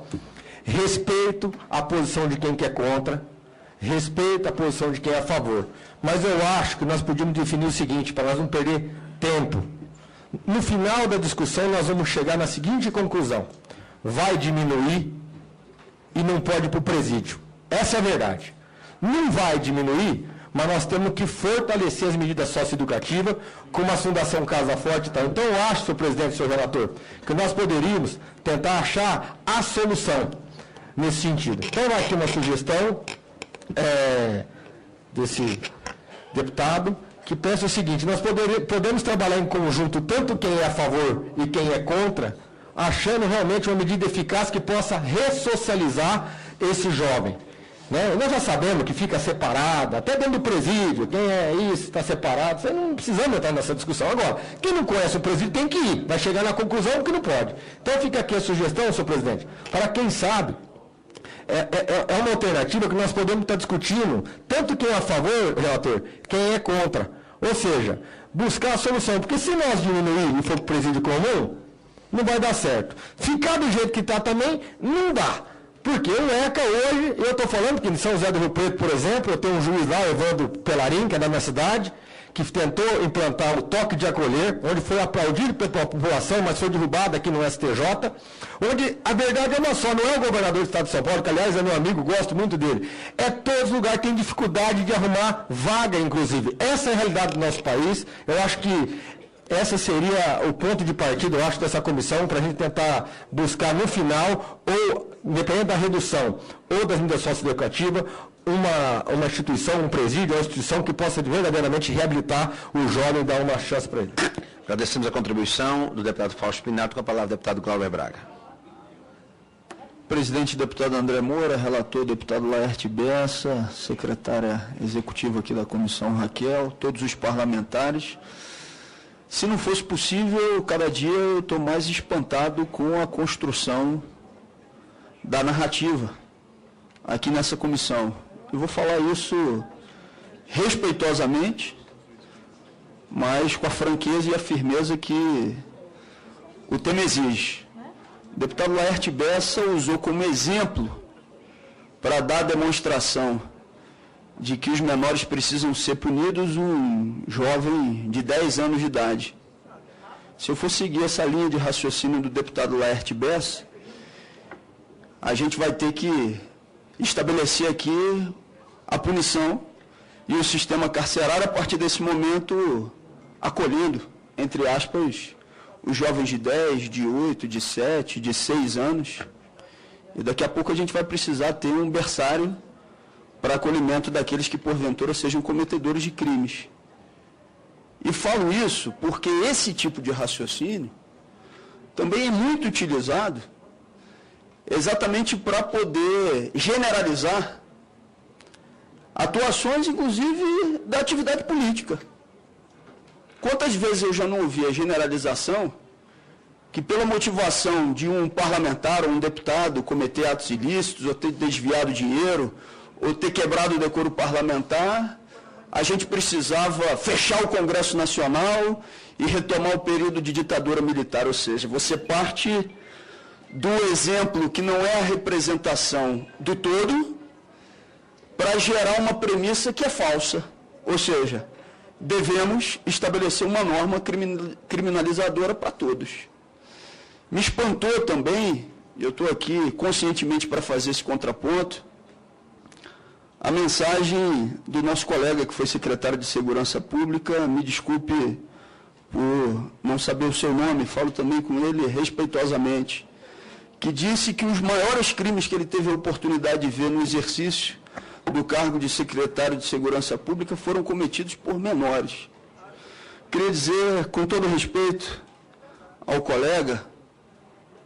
respeito a posição de quem quer contra, respeito a posição de quem é a favor. Mas eu acho que nós podíamos definir o seguinte, para nós não perder tempo. No final da discussão, nós vamos chegar na seguinte conclusão. Vai diminuir e não pode ir para o presídio. Essa é a verdade. Não vai diminuir, mas nós temos que fortalecer as medidas socioeducativas, como a Fundação Casa Forte e tal. Então, eu acho, senhor presidente, senhor relator, que nós poderíamos tentar achar a solução nesse sentido. Então, aqui uma sugestão desse deputado, que pensa o seguinte, nós podemos trabalhar em conjunto, tanto quem é a favor e quem é contra, achando realmente uma medida eficaz que possa ressocializar esse jovem. Né? Nós já sabemos que fica separado, até dentro do presídio, quem é isso, está separado, você não precisamos entrar nessa discussão. Agora, quem não conhece o presídio tem que ir, vai chegar na conclusão que não pode. Então fica aqui a sugestão, senhor presidente, para quem sabe, é uma alternativa que nós podemos estar discutindo, tanto quem é a favor, relator, quem é contra. Ou seja, buscar a solução, porque se nós diminuir e for para o presídio comum, não vai dar certo. Ficar do jeito que está também, não dá. Porque o ECA hoje, eu estou falando que em São José do Rio Preto, por exemplo, eu tenho um juiz lá, Evandro Pelarim, que é da minha cidade, que tentou implantar o toque de acolher, onde foi aplaudido pela população, mas foi derrubado aqui no STJ, onde a verdade é uma só, não é o governador do estado de São Paulo, que aliás é meu amigo, gosto muito dele, é todos os lugares que têm dificuldade de arrumar vaga, inclusive. Essa é a realidade do nosso país, eu acho que esse seria o ponto de partida, eu acho, dessa comissão, para a gente tentar buscar no final, ou, independente da redução, ou das medidas socioeducativas, uma instituição, um presídio, uma instituição que possa verdadeiramente reabilitar o jovem e dar uma chance para ele. Agradecemos a contribuição do deputado Fausto Pinato, com a palavra o deputado Glauber Braga. Presidente, deputado André Moura, relator, deputado Laerte Bessa, secretária executiva aqui da comissão Raquel, todos os parlamentares. Se não fosse possível, cada dia eu estou mais espantado com a construção da narrativa aqui nessa comissão. Eu vou falar isso respeitosamente, mas com a franqueza e a firmeza que o tema exige. O deputado Laerte Bessa usou como exemplo para dar demonstração de que os menores precisam ser punidos um jovem de 10 anos de idade. Se eu for seguir essa linha de raciocínio do deputado Laerte Bessa, a gente vai ter que estabelecer aqui a punição e o sistema carcerário a partir desse momento acolhendo, entre aspas, os jovens de 10, de 8, de 7, de 6 anos. E daqui a pouco a gente vai precisar ter um berçário para acolhimento daqueles que porventura sejam cometedores de crimes. E falo isso porque esse tipo de raciocínio também é muito utilizado exatamente para poder generalizar atuações, inclusive, da atividade política. Quantas vezes eu já não ouvi a generalização que pela motivação de um parlamentar ou um deputado cometer atos ilícitos, ou ter desviado dinheiro, ou ter quebrado o decoro parlamentar, a gente precisava fechar o Congresso Nacional e retomar o período de ditadura militar. Ou seja, você parte do exemplo que não é a representação do todo para gerar uma premissa que é falsa. Ou seja, devemos estabelecer uma norma criminalizadora para todos. Me espantou também, eu estou aqui conscientemente para fazer esse contraponto, a mensagem do nosso colega que foi secretário de Segurança Pública, me desculpe por não saber o seu nome, falo também com ele respeitosamente, que disse que os maiores crimes que ele teve a oportunidade de ver no exercício do cargo de secretário de Segurança Pública foram cometidos por menores. Queria dizer, com todo respeito ao colega,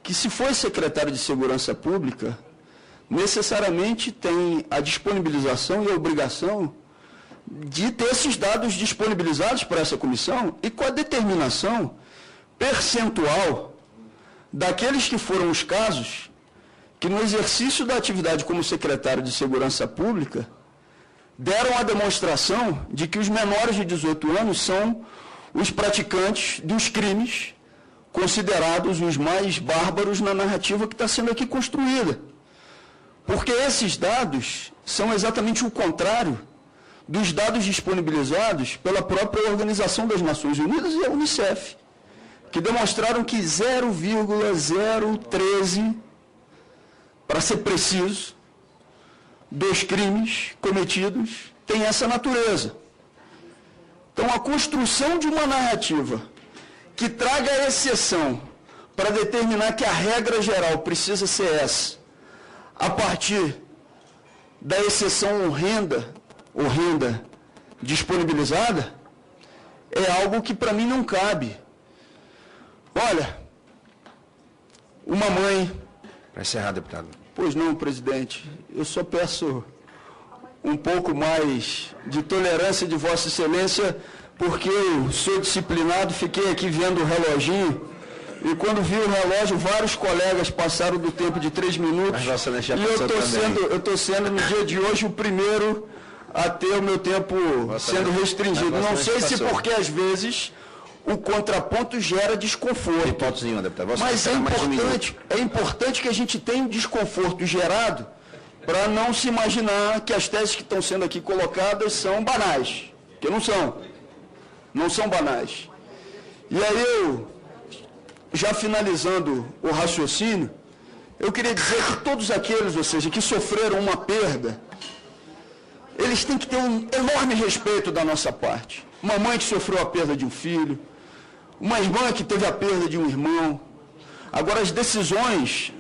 que se for secretário de Segurança Pública, necessariamente tem a disponibilização e a obrigação de ter esses dados disponibilizados para essa comissão e com a determinação percentual daqueles que foram os casos que no exercício da atividade como secretário de Segurança Pública deram a demonstração de que os menores de 18 anos são os praticantes dos crimes considerados os mais bárbaros na narrativa que está sendo aqui construída. Porque esses dados são exatamente o contrário dos dados disponibilizados pela própria Organização das Nações Unidas e a Unicef, que demonstraram que 0,013, para ser preciso, dos crimes cometidos tem essa natureza. Então, a construção de uma narrativa que traga a exceção para determinar que a regra geral precisa ser essa, a partir da exceção horrenda disponibilizada, é algo que para mim não cabe. Olha, uma mãe... Para encerrar, deputado. Pois não, presidente. Eu só peço um pouco mais de tolerância de Vossa Excelência, porque eu sou disciplinado, fiquei aqui vendo o reloginho, e quando vi o relógio, vários colegas passaram do tempo de 3 minutos, e eu estou sendo, no dia de hoje, o primeiro a ter o meu tempo sendo restringido. Não sei se porque, às vezes, o contraponto gera desconforto. Mas é importante que a gente tenha um desconforto gerado para não se imaginar que as teses que estão sendo aqui colocadas são banais, que não são. Não são banais. E aí eu, já finalizando o raciocínio, eu queria dizer que todos aqueles, ou seja, que sofreram uma perda, eles têm que ter um enorme respeito da nossa parte. Uma mãe que sofreu a perda de um filho, uma irmã que teve a perda de um irmão. Agora, as decisões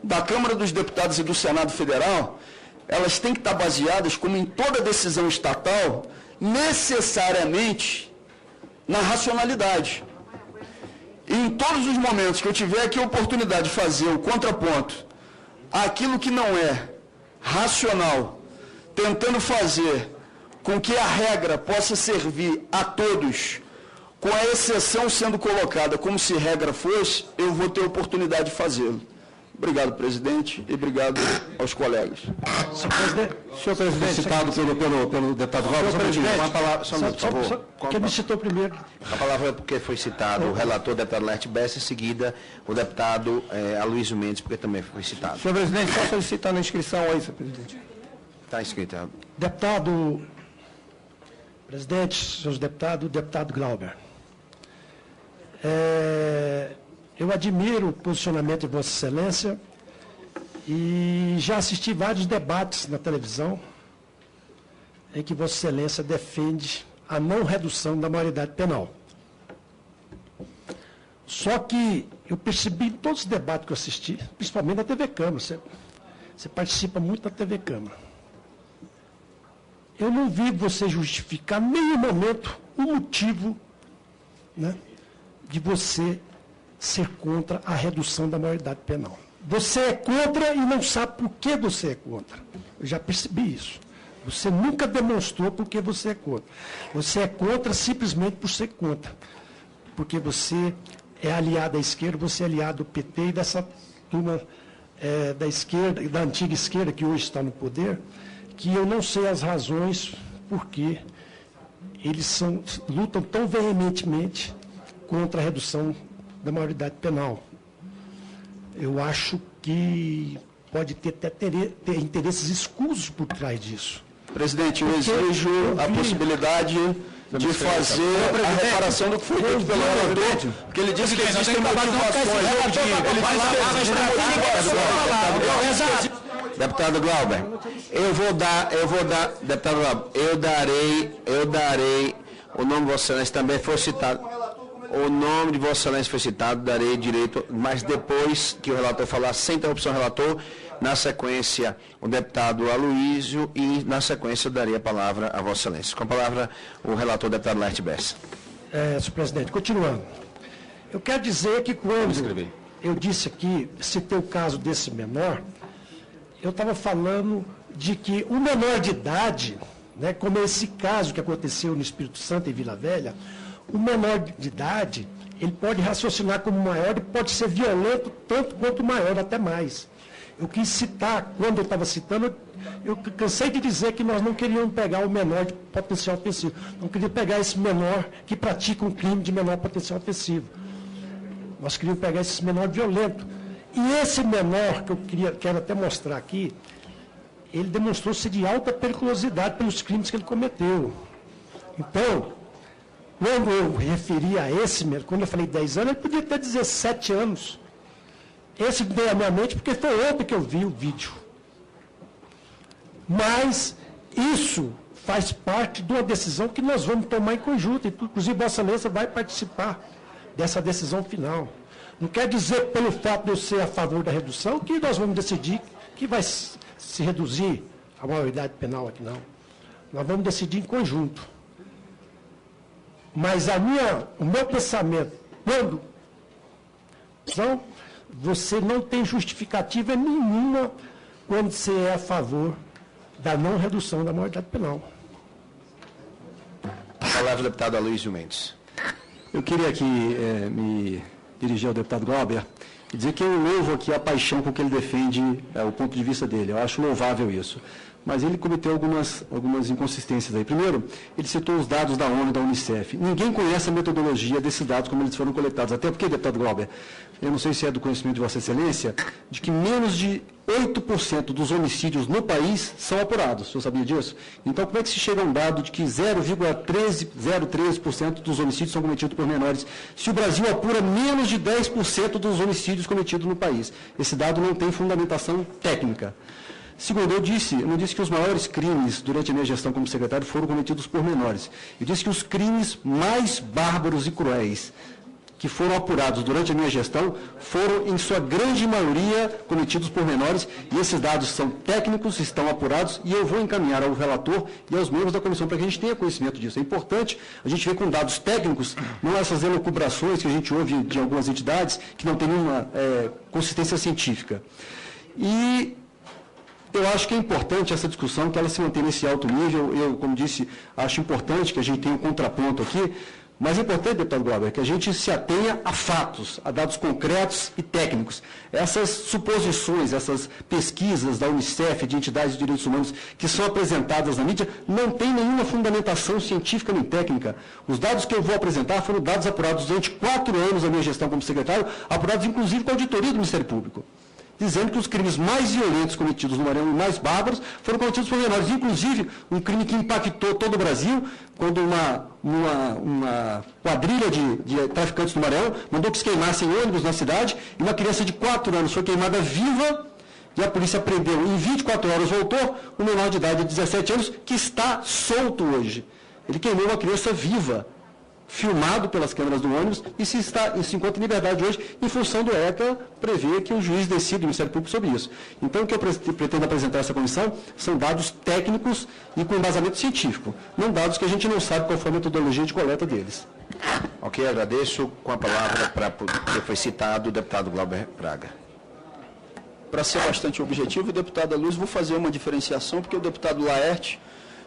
da Câmara dos Deputados e do Senado Federal, elas têm que estar baseadas, como em toda decisão estatal, necessariamente na racionalidade. E em todos os momentos que eu tiver aqui a oportunidade de fazer o contraponto àquilo que não é racional, tentando fazer com que a regra possa servir a todos, com a exceção sendo colocada como se regra fosse, eu vou ter a oportunidade de fazê-lo. Obrigado, presidente, e obrigado aos colegas. Senhor presidente, citado pelo deputado Valber, uma palavra, só um minuto, por favor. Quem me citou primeiro? A palavra é porque foi citado o relator, o deputado Laerte Bessa, em seguida o deputado Aloysio Mendes, porque também foi citado. Senhor presidente, só solicitando a inscrição aí, senhor presidente. Está inscrito. Deputado, presidente, senhores deputados, deputado Glauber. Eu admiro o posicionamento de Vossa Excelência e já assisti vários debates na televisão em que Vossa Excelência defende a não redução da maioridade penal. Só que eu percebi em todos os debates que eu assisti, principalmente na TV Câmara, você participa muito da TV Câmara. Eu não vi você justificar em nenhum momento o motivo, né, de você ser contra a redução da maioridade penal. Você é contra e não sabe por que você é contra. Eu já percebi isso. Você nunca demonstrou por que você é contra. Você é contra simplesmente por ser contra. Porque você é aliado à esquerda, você é aliado ao PT e dessa turma da esquerda, da antiga esquerda que hoje está no poder, que eu não sei as razões por que eles lutam tão veementemente contra a redução da maioridade penal. Eu acho que pode ter interesses escusos por trás disso. Presidente, eu exijo a possibilidade de fazer a reparação do que foi dito pelo relator, porque ele disse que existem motivações. Deputado Glauber, deputado Glauber, eu darei, o nome de Vossa Excelência também foi citado. O nome de Vossa Excelência foi citado, darei direito, mas depois que o relator falar, sem interrupção do relator, na sequência o deputado Aloysio e na sequência eu darei a palavra a Vossa Excelência. Com a palavra o relator, deputado Laerte Bessa. Senhor presidente, continuando. Eu quero dizer que quando eu disse aqui, citei o caso desse menor, eu estava falando de que o menor de idade, né, como esse caso que aconteceu no Espírito Santo, em Vila Velha, o menor de idade, ele pode raciocinar como maior e pode ser violento tanto quanto maior, até mais. Eu quis citar, quando eu estava citando, eu cansei de dizer que nós não queríamos pegar o menor de potencial ofensivo. Não queríamos pegar esse menor que pratica um crime de menor potencial ofensivo. Nós queríamos pegar esse menor violento. E esse menor, que eu quero até mostrar aqui, ele demonstrou ser de alta periculosidade pelos crimes que ele cometeu. Então, quando eu referi a esse, quando eu falei 10 anos, ele podia ter 17 anos. Esse veio à minha mente porque foi ontem que eu vi o vídeo. Mas isso faz parte de uma decisão que nós vamos tomar em conjunto. Inclusive, Vossa Excelência vai participar dessa decisão final. Não quer dizer, pelo fato de eu ser a favor da redução, que nós vamos decidir que vai se reduzir a maioridade penal aqui, não. Nós vamos decidir em conjunto. Mas o meu pensamento, quando você não tem justificativa nenhuma quando você é a favor da não redução da maioridade penal. A palavra do deputado Aloysio Mendes. Eu queria aqui me dirigir ao deputado Glauber e dizer que eu louvo aqui a paixão com que ele defende o ponto de vista dele. Eu acho louvável isso. mas ele cometeu algumas inconsistências aí. Primeiro, ele citou os dados da ONU e da Unicef. Ninguém conhece a metodologia desses dados, como eles foram coletados. Até porque, deputado Glauber, eu não sei se é do conhecimento de Vossa Excelência, de que menos de 8% dos homicídios no país são apurados. O senhor sabia disso? Então, como é que se chega a um dado de que 0,13% dos homicídios são cometidos por menores, se o Brasil apura menos de 10% dos homicídios cometidos no país? Esse dado não tem fundamentação técnica. Segundo, eu não disse que os maiores crimes durante a minha gestão como secretário foram cometidos por menores. Eu disse que os crimes mais bárbaros e cruéis que foram apurados durante a minha gestão foram, em sua grande maioria, cometidos por menores, e esses dados são técnicos, estão apurados, e eu vou encaminhar ao relator e aos membros da comissão para que a gente tenha conhecimento disso. É importante a gente ver com dados técnicos, não essas elucubrações que a gente ouve de algumas entidades que não têm nenhuma consistência científica. E eu acho que é importante essa discussão, que ela se mantenha nesse alto nível. Eu, como disse, acho importante que a gente tenha um contraponto aqui, mas é importante, deputado Glauber, que a gente se atenha a fatos, a dados concretos e técnicos. Essas suposições, essas pesquisas da Unicef, de entidades de direitos humanos, que são apresentadas na mídia, não têm nenhuma fundamentação científica nem técnica. Os dados que eu vou apresentar foram dados apurados durante 4 anos da minha gestão como secretário, apurados inclusive com a auditoria do Ministério Público, dizendo que os crimes mais violentos cometidos no Maranhão e mais bárbaros foram cometidos por menores. Inclusive, um crime que impactou todo o Brasil, quando uma quadrilha de traficantes do Maranhão mandou que se queimassem ônibus na cidade, e uma criança de 4 anos foi queimada viva, e a polícia prendeu. Em 24 horas voltou um menor de idade de 17 anos, que está solto hoje. Ele queimou uma criança viva, filmado pelas câmeras do ônibus, e se encontra em liberdade hoje, em função do ECA prever que o juiz decida, o Ministério Público, sobre isso. Então, o que eu pretendo apresentar a essa comissão são dados técnicos e com embasamento científico, não dados que a gente não sabe qual foi a metodologia de coleta deles. Ok, agradeço. Com a palavra, que foi citado, o deputado Glauber Braga. Para ser bastante objetivo, deputada Luz, vou fazer uma diferenciação, porque o deputado Laerte,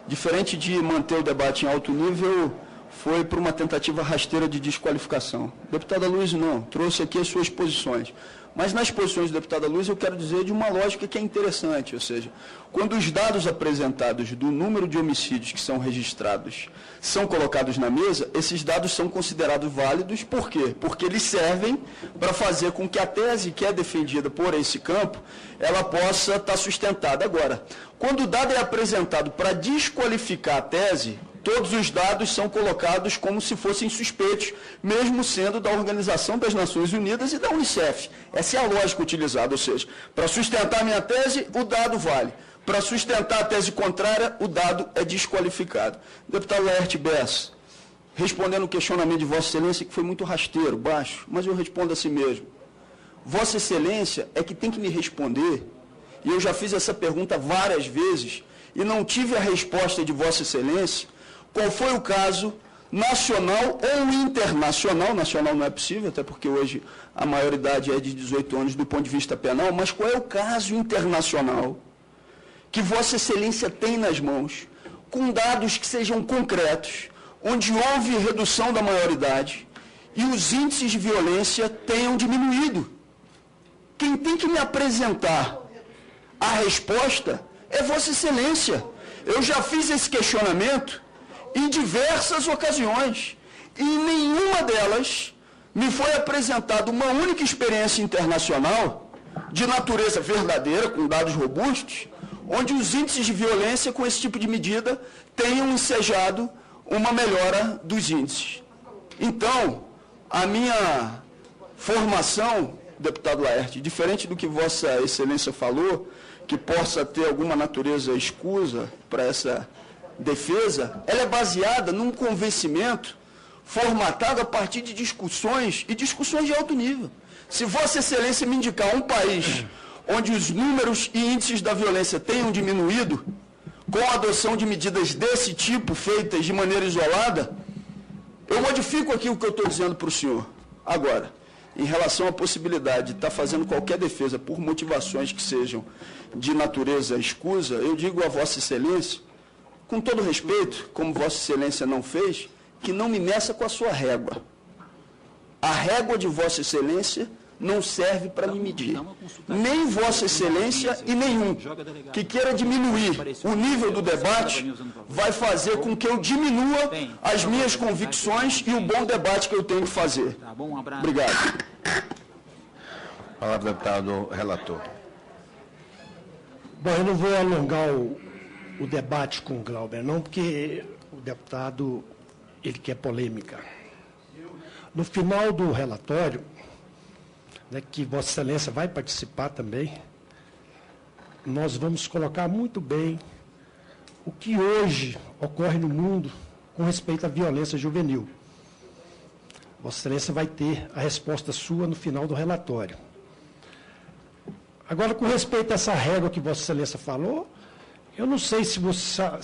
diferente de manter o debate em alto nível, foi para uma tentativa rasteira de desqualificação. Deputada Luiz, não, trouxe aqui as suas posições. Mas nas posições do deputada Luiz, eu quero dizer de uma lógica que é interessante, ou seja, quando os dados apresentados do número de homicídios que são registrados são colocados na mesa, esses dados são considerados válidos. Por quê? Porque eles servem para fazer com que a tese que é defendida por esse campo, ela possa estar sustentada. Agora, quando o dado é apresentado para desqualificar a tese, todos os dados são colocados como se fossem suspeitos, mesmo sendo da Organização das Nações Unidas e da Unicef. Essa é a lógica utilizada, ou seja, para sustentar a minha tese, o dado vale. Para sustentar a tese contrária, o dado é desqualificado. Deputado Laerte Bessa, respondendo o questionamento de Vossa Excelência, que foi muito rasteiro, baixo, mas eu respondo a si mesmo. Vossa Excelência é que tem que me responder, e eu já fiz essa pergunta várias vezes, e não tive a resposta de Vossa Excelência, qual foi o caso nacional ou internacional, nacional não é possível, até porque hoje a maioridade é de 18 anos do ponto de vista penal, mas qual é o caso internacional que Vossa Excelência tem nas mãos, com dados que sejam concretos, onde houve redução da maioridade e os índices de violência tenham diminuído? Quem tem que me apresentar a resposta é Vossa Excelência. Eu já fiz esse questionamento em diversas ocasiões, e em nenhuma delas me foi apresentada uma única experiência internacional de natureza verdadeira, com dados robustos, onde os índices de violência com esse tipo de medida tenham ensejado uma melhora dos índices. Então, a minha formação, deputado Laerte, diferente do que Vossa Excelência falou, que possa ter alguma natureza escusa para essa defesa, ela é baseada num convencimento formatado a partir de discussões, e discussões de alto nível. Se Vossa Excelência me indicar um país onde os números e índices da violência tenham diminuído, com a adoção de medidas desse tipo, feitas de maneira isolada, eu modifico aqui o que eu estou dizendo para o senhor. Agora, em relação à possibilidade de estar fazendo qualquer defesa por motivações que sejam de natureza escusa, eu digo a Vossa Excelência, com todo respeito, como Vossa Excelência não fez, que não me meça com a sua régua. A régua de Vossa Excelência não serve para me medir. Nem Vossa Excelência e nenhum que queira diminuir o nível do debate vai fazer com que eu diminua as minhas convicções e o bom debate que eu tenho que fazer. Obrigado. Palavra, deputado relator. Bom, eu não vou alongar o debate com o Glauber, não, porque o deputado, ele quer polêmica. No final do relatório, né, que Vossa Excelência vai participar também, nós vamos colocar muito bem o que hoje ocorre no mundo com respeito à violência juvenil. Vossa Excelência vai ter a resposta sua no final do relatório. Agora, com respeito a essa regra que Vossa Excelência falou, eu não sei se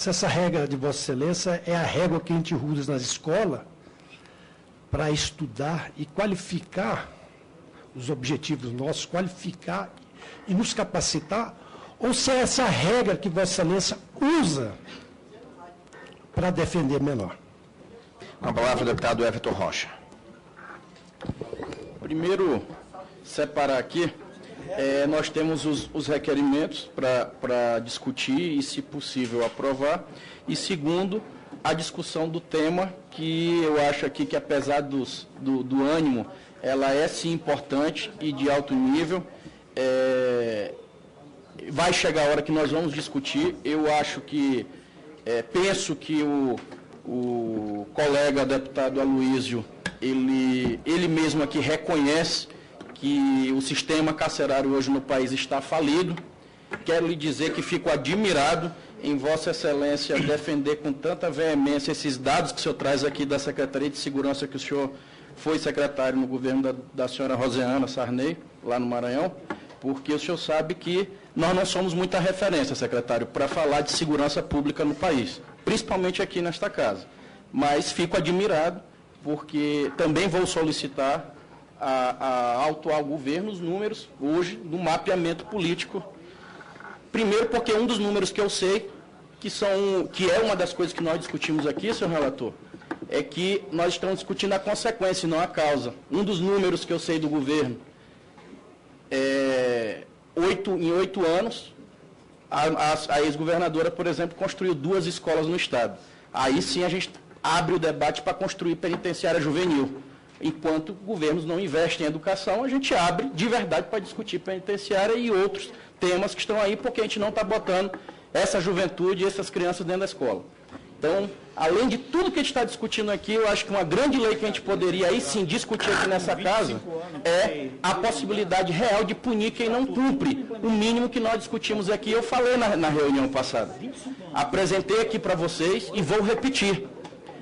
essa regra de Vossa Excelência é a regra que a gente usa nas escolas para estudar e qualificar os objetivos nossos, qualificar e nos capacitar, ou se é essa regra que Vossa Excelência usa para defender menor. Com a palavra, o deputado Everton Rocha. Primeiro, separar aqui, nós temos os requerimentos para discutir e, se possível, aprovar. E, segundo, a discussão do tema, que eu acho aqui que, apesar do ânimo, ela é, sim, importante e de alto nível. Vai chegar a hora que nós vamos discutir. Eu acho que, penso que o colega deputado Aloysio, ele mesmo aqui reconhece que o sistema carcerário hoje no país está falido. Quero lhe dizer que fico admirado em Vossa Excelência defender com tanta veemência esses dados que o senhor traz aqui da Secretaria de Segurança, que o senhor foi secretário no governo da senhora Rosiana Sarney, lá no Maranhão, porque o senhor sabe que nós não somos muita referência, secretário, para falar de segurança pública no país, principalmente aqui nesta casa. Mas fico admirado, porque também vou solicitar ao atual governo os números, hoje, do mapeamento político. Primeiro, porque um dos números que eu sei, que é uma das coisas que nós discutimos aqui, senhor relator, é que nós estamos discutindo a consequência e não a causa. Um dos números que eu sei do governo em 8 anos, a ex-governadora, por exemplo, construiu 2 escolas no Estado. Aí sim a gente abre o debate para construir penitenciária juvenil. Enquanto governos não investem em educação, a gente abre de verdade para discutir penitenciária e outros temas que estão aí, porque a gente não está botando essa juventude e essas crianças dentro da escola. Então, além de tudo que a gente está discutindo aqui, eu acho que uma grande lei que a gente poderia aí sim discutir aqui nessa casa é a possibilidade real de punir quem não cumpre o mínimo que nós discutimos aqui. Eu falei na reunião passada. Apresentei aqui para vocês e vou repetir.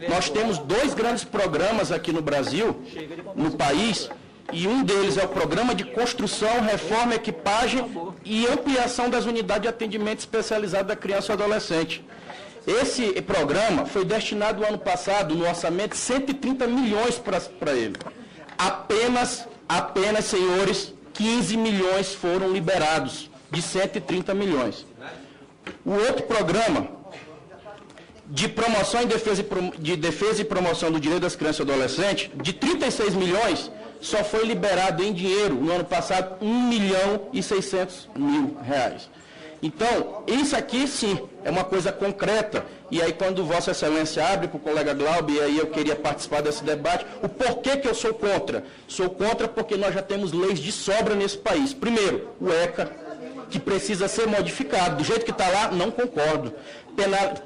Nós temos 2 grandes programas aqui no Brasil, no país, e um deles é o Programa de Construção, Reforma, Equipagem e Ampliação das Unidades de Atendimento Especializado da Criança e Adolescente. Esse programa foi destinado ano passado, no orçamento, 130 milhões para ele. Apenas, senhores, 15 milhões foram liberados, de 130 milhões. O outro programa de promoção de defesa e promoção do direito das crianças e adolescentes, de 36 milhões, só foi liberado em dinheiro, no ano passado, 1.600.000 reais. Então, isso aqui, sim, é uma coisa concreta. E aí, quando Vossa Excelência abre para o colega Glauber, e aí eu queria participar desse debate, o porquê que eu sou contra? Sou contra porque nós já temos leis de sobra nesse país. Primeiro, o ECA, que precisa ser modificado. Do jeito que está lá, não concordo.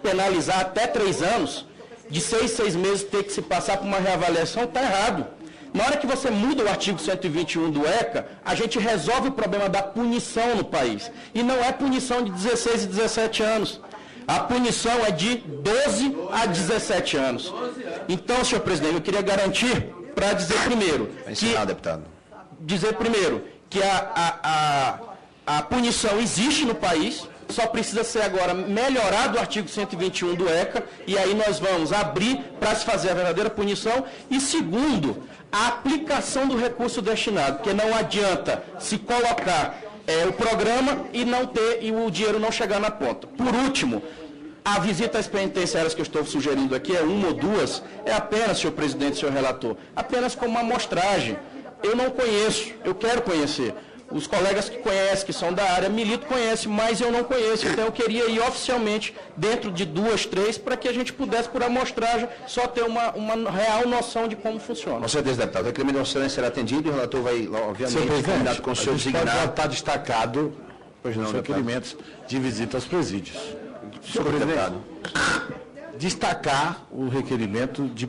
Penalizar até 3 anos, de 6 meses ter que se passar por uma reavaliação, está errado. Na hora que você muda o artigo 121 do ECA, a gente resolve o problema da punição no país. E não é punição de 16 e 17 anos. A punição é de 12 a 17 anos. Então, senhor presidente, eu queria garantir, para dizer primeiro, que a punição existe no país, só precisa ser agora melhorado o artigo 121 do ECA, e aí nós vamos abrir para se fazer a verdadeira punição. E segundo, a aplicação do recurso destinado, porque não adianta se colocar o programa e o dinheiro não chegar na ponta. Por último, a visita às penitenciárias que eu estou sugerindo aqui, 1 ou 2, é apenas, senhor presidente, senhor relator, apenas como uma amostragem. eu não conheço, eu quero conhecer. Os colegas que conhecem, que são da área, Milito conhece, mas eu não conheço. Então eu queria ir oficialmente dentro de 2, 3, para que a gente pudesse, por amostragem, só ter uma real noção de como funciona. Com certeza, deputado. O requerimento de Vossa Excelência será atendido e o relator vai, obviamente, candidato com o seu designado. Pode estar destacado os requerimentos de visita aos presídios. Senhor deputado. Destacar o requerimento de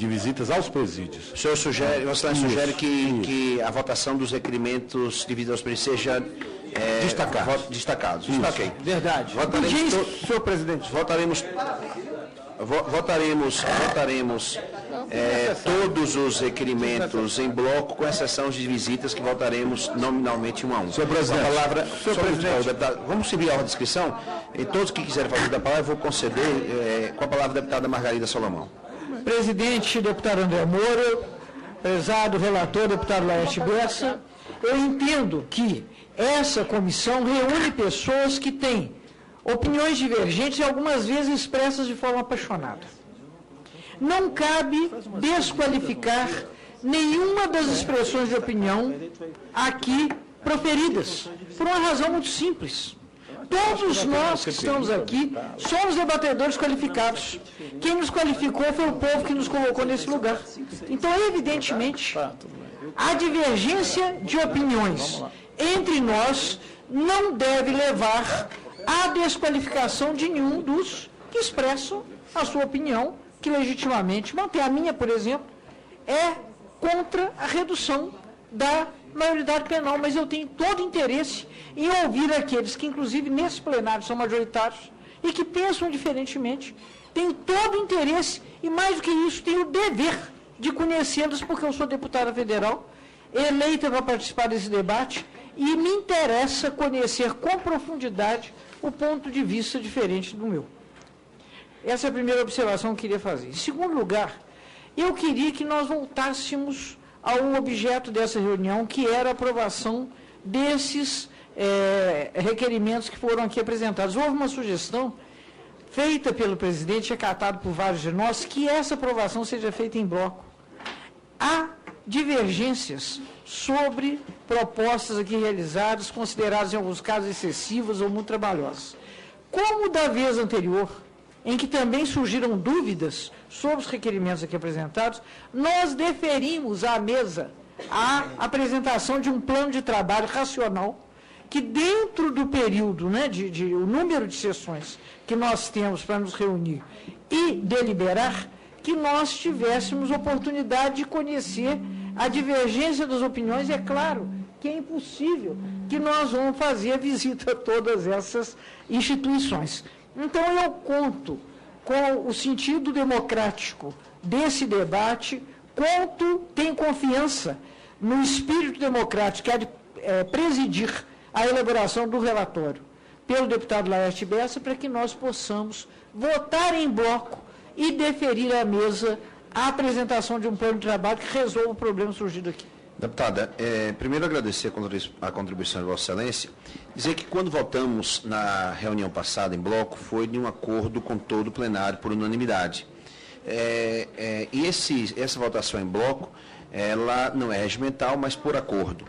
visitas aos presídios. O senhor sugere, Vossa Excelência sugere que a votação dos requerimentos de visita aos presídios seja destacados. Ok. Verdade. Votaremos, Senhor presidente. votaremos todos os requerimentos em bloco, com exceção de visitas, que votaremos nominalmente um a um. Senhor presidente. A palavra, senhor presidente. Deputado, vamos seguir a ordem de inscrição. E todos que quiserem fazer da palavra, eu vou conceder com a palavra a deputada Margarida Solomão. Presidente, deputado André Moura, prezado relator, deputado Laerte Bessa, eu entendo que essa comissão reúne pessoas que têm opiniões divergentes e algumas vezes expressas de forma apaixonada. Não cabe desqualificar nenhuma das expressões de opinião aqui proferidas, por uma razão muito simples. Todos nós que estamos aqui somos debatedores qualificados. Quem nos qualificou foi o povo que nos colocou nesse lugar. Então, evidentemente, a divergência de opiniões entre nós não deve levar à desqualificação de nenhum dos que expressam a sua opinião, que legitimamente mantém. A minha, por exemplo, é contra a redução da maioridade penal, mas eu tenho todo interesse em ouvir aqueles que, inclusive, nesse plenário são majoritários e que pensam diferentemente. Tenho todo interesse e, mais do que isso, tenho o dever de conhecê-los, porque eu sou deputada federal, eleita para participar desse debate, e me interessa conhecer com profundidade o ponto de vista diferente do meu. Essa é a primeira observação que eu queria fazer. Em segundo lugar, eu queria que nós voltássemos ao objeto dessa reunião, que era a aprovação desses requerimentos que foram aqui apresentados. Houve uma sugestão feita pelo presidente e acatada por vários de nós, que essa aprovação seja feita em bloco. Há divergências sobre propostas aqui realizadas, consideradas em alguns casos excessivas ou muito trabalhosas. Como da vez anterior, em que também surgiram dúvidas sobre os requerimentos aqui apresentados, nós deferimos à mesa a apresentação de um plano de trabalho racional, que dentro do período, o número de sessões que nós temos para nos reunir e deliberar, que nós tivéssemos oportunidade de conhecer a divergência das opiniões. É claro que é impossível que nós vamos fazer a visita a todas essas instituições. Então, eu conto com o sentido democrático desse debate, tenho confiança no espírito democrático que há de presidir a elaboração do relatório pelo deputado Laerte Bessa, para que nós possamos votar em bloco e deferir à mesa a apresentação de um plano de trabalho que resolva o problema surgido aqui. Deputada, primeiro agradecer a contribuição de Vossa Excelência, dizer que quando votamos na reunião passada em bloco, foi de um acordo com todo o plenário por unanimidade. E essa votação em bloco, ela não é regimental, mas por acordo.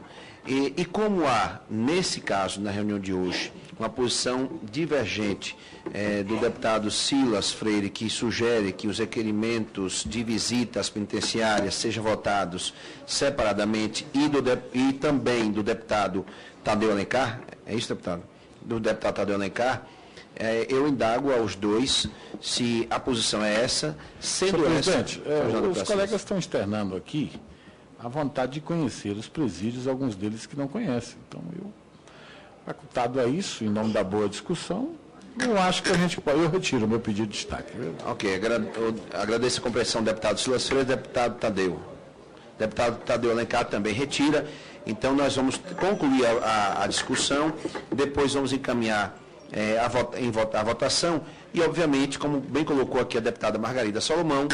E como há, nesse caso, na reunião de hoje, uma posição divergente do deputado Silas Freire, que sugere que os requerimentos de visitas penitenciárias sejam votados separadamente, e também do deputado Tadeu Alencar, é isso, deputado? Do deputado Tadeu Alencar, eu indago aos dois se a posição é essa, sendo Senhor essa... Presidente, os colegas estão externando aqui a vontade de conhecer os presídios, alguns deles que não conhecem. Então, eu, facultado a isso, em nome da boa discussão, eu acho que a gente pode... Eu retiro o meu pedido de destaque. Ok, agradeço a compreensão do deputado Silas Freire, deputado Tadeu. Deputado Tadeu Alencar também retira. Então, nós vamos concluir a discussão, depois vamos encaminhar a votação, e, obviamente, como bem colocou aqui a deputada Margarida Solomão,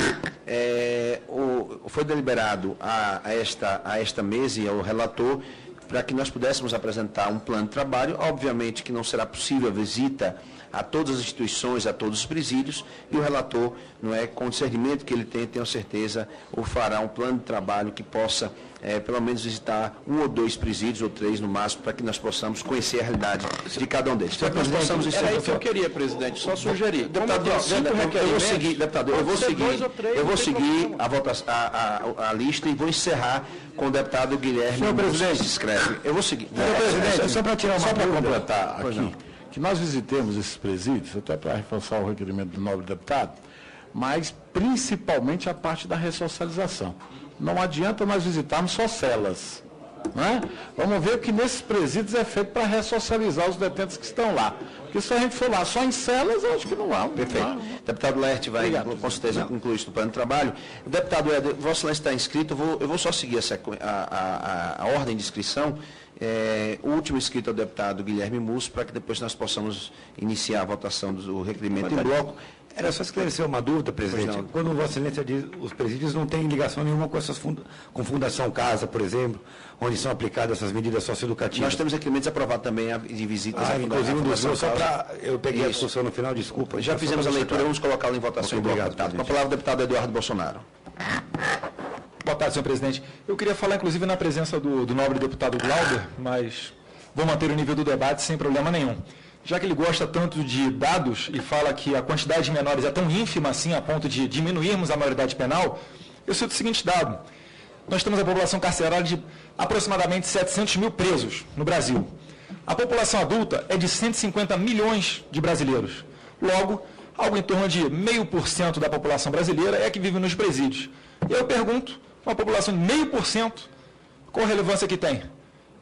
foi deliberado a esta mesa e ao relator, para que nós pudéssemos apresentar um plano de trabalho. Obviamente que não será possível a visita a todas as instituições, a todos os presídios, e o relator, com o discernimento que ele tem, tenho certeza, o fará um plano de trabalho que possa pelo menos visitar 1 ou 2 presídios, ou 3 no máximo, para que nós possamos conhecer a realidade de cada um deles. Para que nós possamos... Era isso que eu queria, presidente, só sugerir. Deputado, eu vou seguir a lista e vou encerrar com o deputado Guilherme. Senhor presidente, se inscreve. Eu vou seguir. Senhor presidente, só para tirar uma dúvida, completar aqui, que nós visitemos esses presídios, até para reforçar o requerimento do nobre deputado, mas principalmente a parte da ressocialização. Não adianta nós visitarmos só celas. Não é? Vamos ver o que nesses presídios é feito para ressocializar os detentos que estão lá. Porque se a gente for lá só em celas, eu acho que não há. Perfeito. Deputado Laerte vai, com certeza, concluir isso no plano de trabalho. O deputado Éder, Vossa Excelência está inscrito, eu vou só seguir a ordem de inscrição. O último inscrito é o deputado Guilherme Musso, para que depois nós possamos iniciar a votação do requerimento em bloco. Era só esclarecer uma dúvida, presidente. Quando Vossa Excelência diz os presídios não têm ligação nenhuma com Fundação Casa, por exemplo, onde são aplicadas essas medidas socioeducativas. Nós temos requerimentos aprovados também de visitas à inclusive um dos Fundação Casa. Eu peguei a discussão no final, desculpa. Já fizemos a leitura, vamos colocá-la em votação. Obrigado, com a palavra o deputado Eduardo Bolsonaro. Boa tarde, senhor presidente. Eu queria falar, inclusive, na presença do nobre deputado Glauber, mas vou manter o nível do debate sem problema nenhum. Já que ele gosta tanto de dados e fala que a quantidade de menores é tão ínfima assim a ponto de diminuirmos a maioridade penal, eu cito o seguinte dado. Nós temos a população carcerária de aproximadamente 700 mil presos no Brasil. A população adulta é de 150 milhões de brasileiros. Logo, algo em torno de 0,5% da população brasileira é que vive nos presídios. E eu pergunto, uma população de 0,5%, qual a relevância que tem?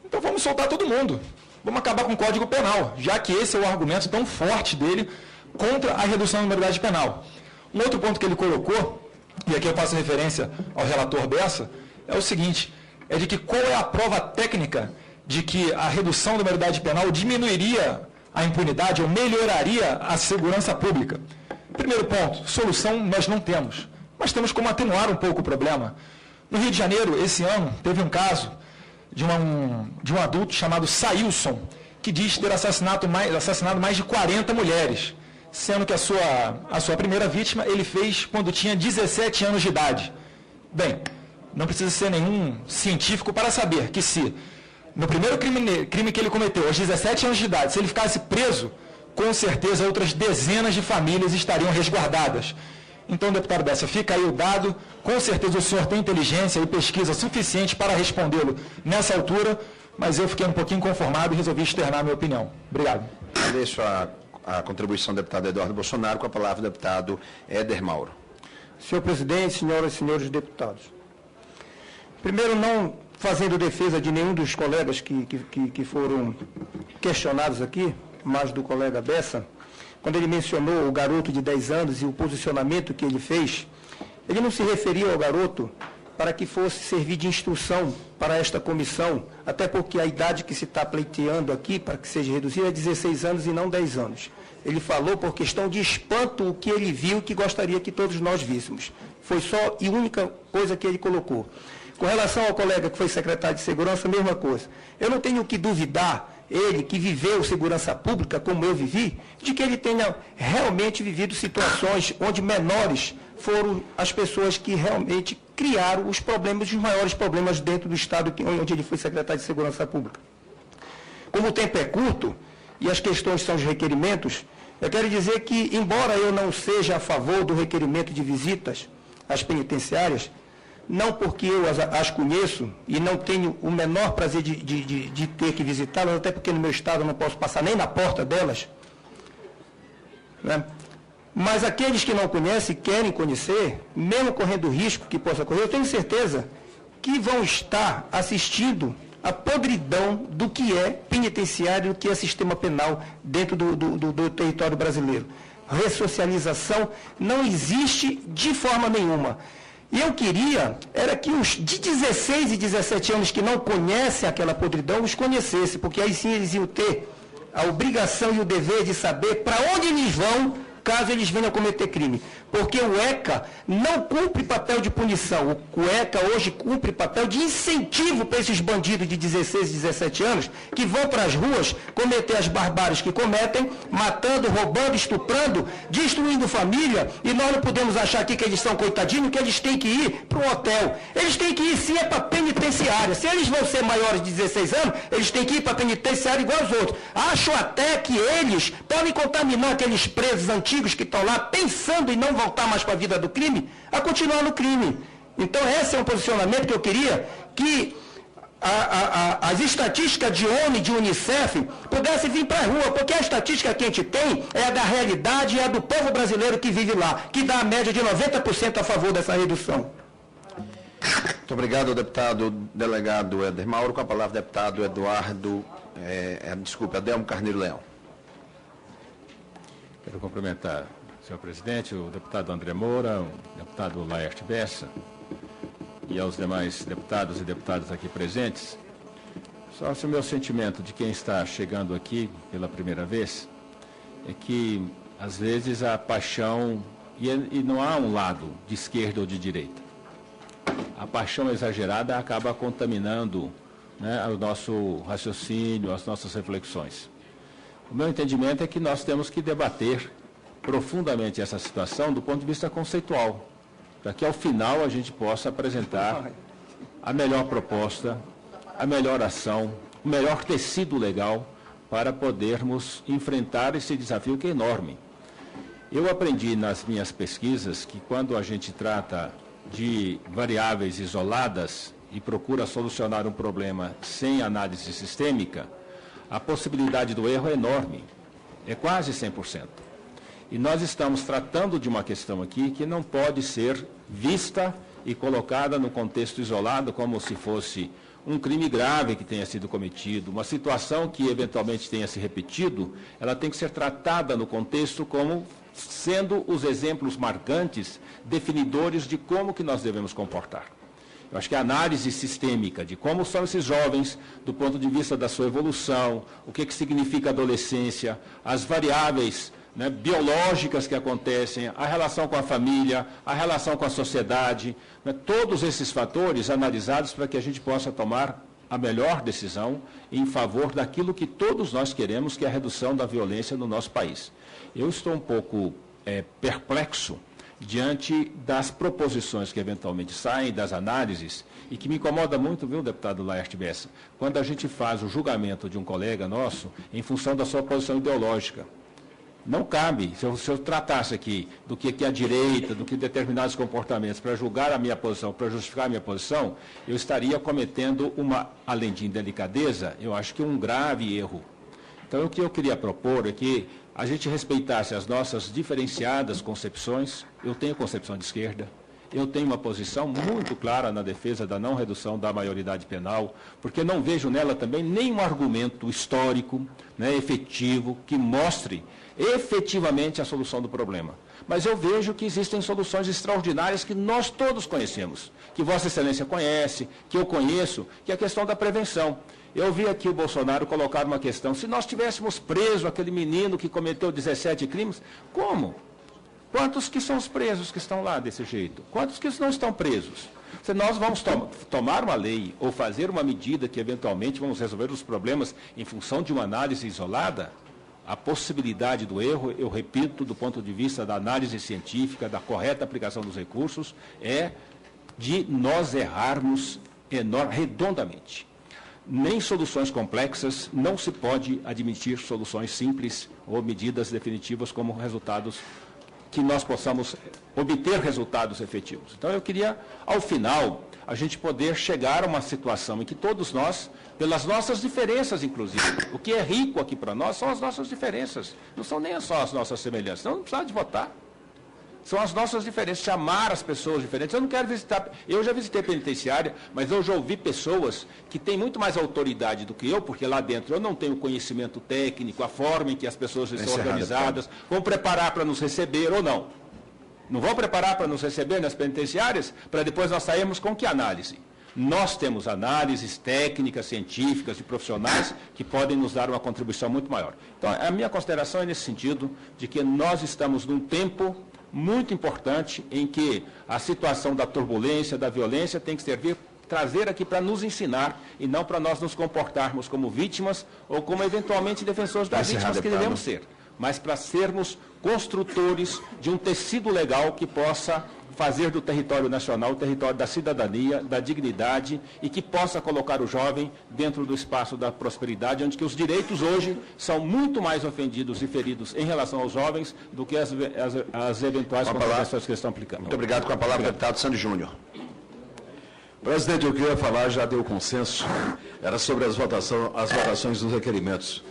Então vamos soltar todo mundo. Vamos acabar com o Código Penal, já que esse é o argumento tão forte dele contra a redução da maioridade penal. Um outro ponto que ele colocou, e aqui eu faço referência ao relator Bessa, é o seguinte, é de que qual é a prova técnica de que a redução da maioridade penal diminuiria a impunidade ou melhoraria a segurança pública. Primeiro ponto, solução nós não temos, mas temos como atenuar um pouco o problema. No Rio de Janeiro, esse ano, teve um caso de um adulto chamado Sailson, que diz ter assassinado mais de 40 mulheres, sendo que a sua primeira vítima ele fez quando tinha 17 anos de idade. Bem, não precisa ser nenhum científico para saber que se, no primeiro crime que ele cometeu, aos 17 anos de idade, se ele ficasse preso, com certeza outras dezenas de famílias estariam resguardadas. Então, deputado Bessa, fica aí o dado, com certeza o senhor tem inteligência e pesquisa suficiente para respondê-lo nessa altura, mas eu fiquei um pouquinho conformado e resolvi externar a minha opinião. Obrigado. Agradeço a contribuição do deputado Eduardo Bolsonaro, com a palavra o deputado Éder Mauro. Senhor presidente, senhoras e senhores deputados. Primeiro, não fazendo defesa de nenhum dos colegas que foram questionados aqui, mas do colega Bessa, quando ele mencionou o garoto de 10 anos e o posicionamento que ele fez, ele não se referia ao garoto para que fosse servir de instrução para esta comissão, até porque a idade que se está pleiteando aqui, para que seja reduzida, é 16 anos e não 10 anos. Ele falou por questão de espanto o que ele viu que gostaria que todos nós víssemos. Foi só e única coisa que ele colocou. Com relação ao colega que foi secretário de Segurança, a mesma coisa. Eu não tenho que duvidar, ele que viveu segurança pública como eu vivi, de que ele tenha realmente vivido situações onde menores foram as pessoas que realmente criaram os problemas, os maiores problemas dentro do Estado onde ele foi secretário de Segurança Pública. Como o tempo é curto e as questões são os requerimentos, eu quero dizer que, embora eu não seja a favor do requerimento de visitas às penitenciárias, não porque eu as conheço e não tenho o menor prazer de ter que visitá-las, até porque no meu estado eu não posso passar nem na porta delas, né? Mas aqueles que não conhecem, querem conhecer, mesmo correndo o risco que possa correr, eu tenho certeza que vão estar assistindo a podridão do que é penitenciário, do que é sistema penal dentro do território brasileiro. Ressocialização não existe de forma nenhuma. E eu queria, era que os de 16 e 17 anos que não conhecem aquela podridão, os conhecessem, porque aí sim eles iam ter a obrigação e o dever de saber para onde eles vão, caso eles venham a cometer crime. porque o ECA não cumpre papel de punição. O ECA hoje cumpre papel de incentivo para esses bandidos de 16, 17 anos que vão para as ruas cometer as barbáries que cometem, matando, roubando, estuprando, destruindo família, e nós não podemos achar aqui que eles são coitadinhos, que eles têm que ir para um hotel. Eles têm que ir sim para a penitenciária. Se eles vão ser maiores de 16 anos, eles têm que ir para a penitenciária igual aos outros. Acho até que eles podem contaminar aqueles presos antigos que estão lá pensando em não voltar mais para a vida do crime, a continuar no crime. Então, esse é um posicionamento que eu queria que as estatísticas de ONU e de Unicef pudessem vir para a rua, porque a estatística que a gente tem é a da realidade e a do povo brasileiro que vive lá, que dá a média de 90% a favor dessa redução. Muito obrigado, deputado delegado Éder Mauro. Com a palavra, deputado Adelmo Carneiro Leão. Quero cumprimentar o senhor presidente, o deputado André Moura, o deputado Laerte Bessa e aos demais deputados e deputadas aqui presentes. Só o meu sentimento de quem está chegando aqui pela primeira vez é que, às vezes, a paixão, e não há um lado de esquerda ou de direita, a paixão exagerada acaba contaminando, né, o nosso raciocínio, as nossas reflexões. O meu entendimento é que nós temos que debater profundamente essa situação do ponto de vista conceitual, para que ao final a gente possa apresentar a melhor proposta, a melhor ação, o melhor tecido legal para podermos enfrentar esse desafio que é enorme. Eu aprendi nas minhas pesquisas que quando a gente trata de variáveis isoladas e procura solucionar um problema sem análise sistêmica, a possibilidade do erro é enorme, é quase 100%. E nós estamos tratando de uma questão aqui que não pode ser vista e colocada no contexto isolado como se fosse um crime grave que tenha sido cometido, uma situação que eventualmente tenha se repetido, ela tem que ser tratada no contexto como sendo os exemplos marcantes, definidores de como que nós devemos comportar. Eu acho que a análise sistêmica de como são esses jovens, do ponto de vista da sua evolução, o que significa a adolescência, as variáveis, né, biológicas que acontecem, a relação com a família, a relação com a sociedade, né, todos esses fatores analisados para que a gente possa tomar a melhor decisão em favor daquilo que todos nós queremos, que é a redução da violência no nosso país. Eu estou um pouco perplexo diante das proposições que eventualmente saem, das análises, e que me incomoda muito, viu, deputado Laerte Bessa, quando a gente faz o julgamento de um colega nosso em função da sua posição ideológica. Não cabe, se eu tratasse aqui do que é a direita, do que determinados comportamentos, para julgar a minha posição, para justificar a minha posição, eu estaria cometendo além de indelicadeza, eu acho que um grave erro. Então, o que eu queria propor é que a gente respeitasse as nossas diferenciadas concepções. Eu tenho concepção de esquerda, eu tenho uma posição muito clara na defesa da não redução da maioridade penal, porque não vejo nela também nenhum argumento histórico, né, efetivo, que mostre efetivamente a solução do problema. Mas eu vejo que existem soluções extraordinárias que nós todos conhecemos, que Vossa Excelência conhece, que eu conheço, que é a questão da prevenção. Eu ouvi aqui o Bolsonaro colocar uma questão: se nós tivéssemos preso aquele menino que cometeu 17 crimes, como? Quantos que são os presos que estão lá desse jeito? Quantos que não estão presos? Se nós vamos tomar uma lei ou fazer uma medida que eventualmente vamos resolver os problemas em função de uma análise isolada, a possibilidade do erro, eu repito, do ponto de vista da análise científica, da correta aplicação dos recursos, é de nós errarmos redondamente. Nem soluções complexas, não se pode admitir soluções simples ou medidas definitivas como resultados, que nós possamos obter resultados efetivos. Então, eu queria, ao final, a gente poder chegar a uma situação em que todos nós, pelas nossas diferenças, inclusive, o que é rico aqui para nós são as nossas diferenças, não são nem só as nossas semelhanças, não precisa de votar. São as nossas diferenças, chamar as pessoas diferentes. Eu não quero visitar, eu já visitei penitenciária, mas eu já ouvi pessoas que têm muito mais autoridade do que eu, porque lá dentro eu não tenho conhecimento técnico, a forma em que as pessoas estão organizadas, vão preparar para nos receber ou não. Não vão preparar para nos receber nas penitenciárias, para depois nós sairmos com que análise? Nós temos análises técnicas, científicas e profissionais que podem nos dar uma contribuição muito maior. Então, a minha consideração é nesse sentido, de que nós estamos num tempo muito importante em que a situação da turbulência, da violência, tem que trazer aqui para nos ensinar e não para nós nos comportarmos como vítimas ou como eventualmente defensores das vítimas que devemos ser, mas para sermos construtores de um tecido legal que possa fazer do território nacional o território da cidadania, da dignidade e que possa colocar o jovem dentro do espaço da prosperidade, onde que os direitos hoje são muito mais ofendidos e feridos em relação aos jovens do que as eventuais contradições que estão aplicando. Muito obrigado. Com a palavra, deputado Sandro Júnior. Presidente, o que eu ia falar já deu consenso, era sobre as votações dos requerimentos.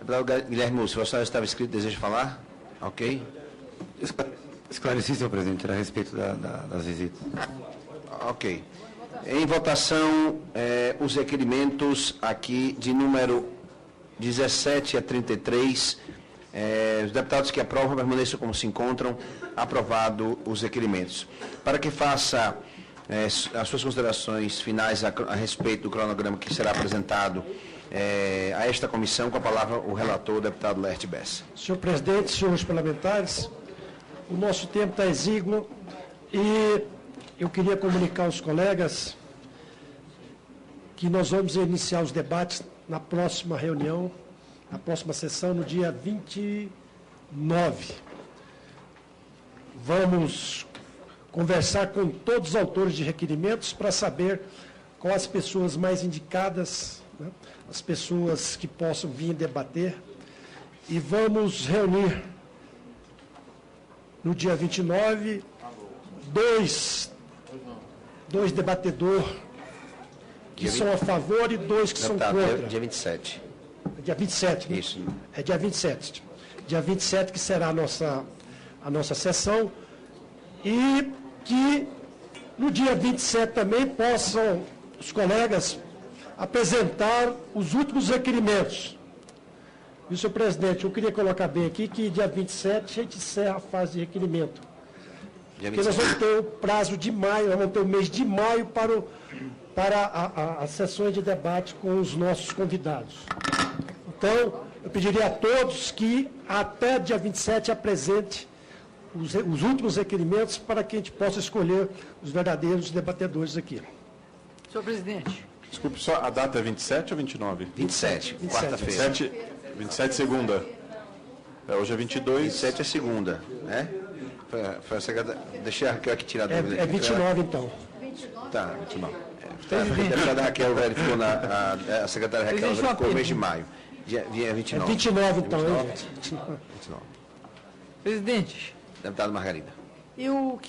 Deputado Guilherme Múcio, o senhor estava inscrito, deseja falar? Ok. Esclareci, senhor presidente, a respeito das visitas. Ok. Em votação, os requerimentos aqui de número 17 a 33, os deputados que aprovam permaneçam como se encontram. Aprovado os requerimentos. Para que faça as suas considerações finais a respeito do cronograma que será apresentado a esta comissão, com a palavra o relator, o deputado Laerte Bessa. Senhor presidente, senhores parlamentares, o nosso tempo está exíguo e eu queria comunicar aos colegas que nós vamos iniciar os debates na próxima reunião, na próxima sessão, no dia 29. Vamos conversar com todos os autores de requerimentos para saber quais as pessoas mais indicadas, né, as pessoas que possam vir debater, e vamos reunir no dia 29 dois debatedores que são a favor e dois que são contra. Dia 27. Dia 27, né? Isso. É dia 27. Dia 27 que será a nossa sessão, e que no dia 27 também possam os colegas apresentar os últimos requerimentos. E, senhor presidente, eu queria colocar bem aqui que dia 27 a gente encerra a fase de requerimento. Porque nós vamos ter o prazo de maio, nós vamos ter o mês de maio para as sessões de debate com os nossos convidados. Então, eu pediria a todos que até dia 27 apresente os últimos requerimentos para que a gente possa escolher os verdadeiros debatedores aqui. Senhor presidente. Desculpe, só a data é 27 ou 29? 27, quarta-feira. 27 segunda. Hoje é 22. 27 é segunda, né? Foi a secretária. Deixei a Raquel aqui tirar a dúvida. É 29, então. Tá, 29. A deputada Raquel verificou, a secretária Raquel verificou o mês de maio. Dia 29. É 29, então. 29. Presidente. Deputada Margarida. Eu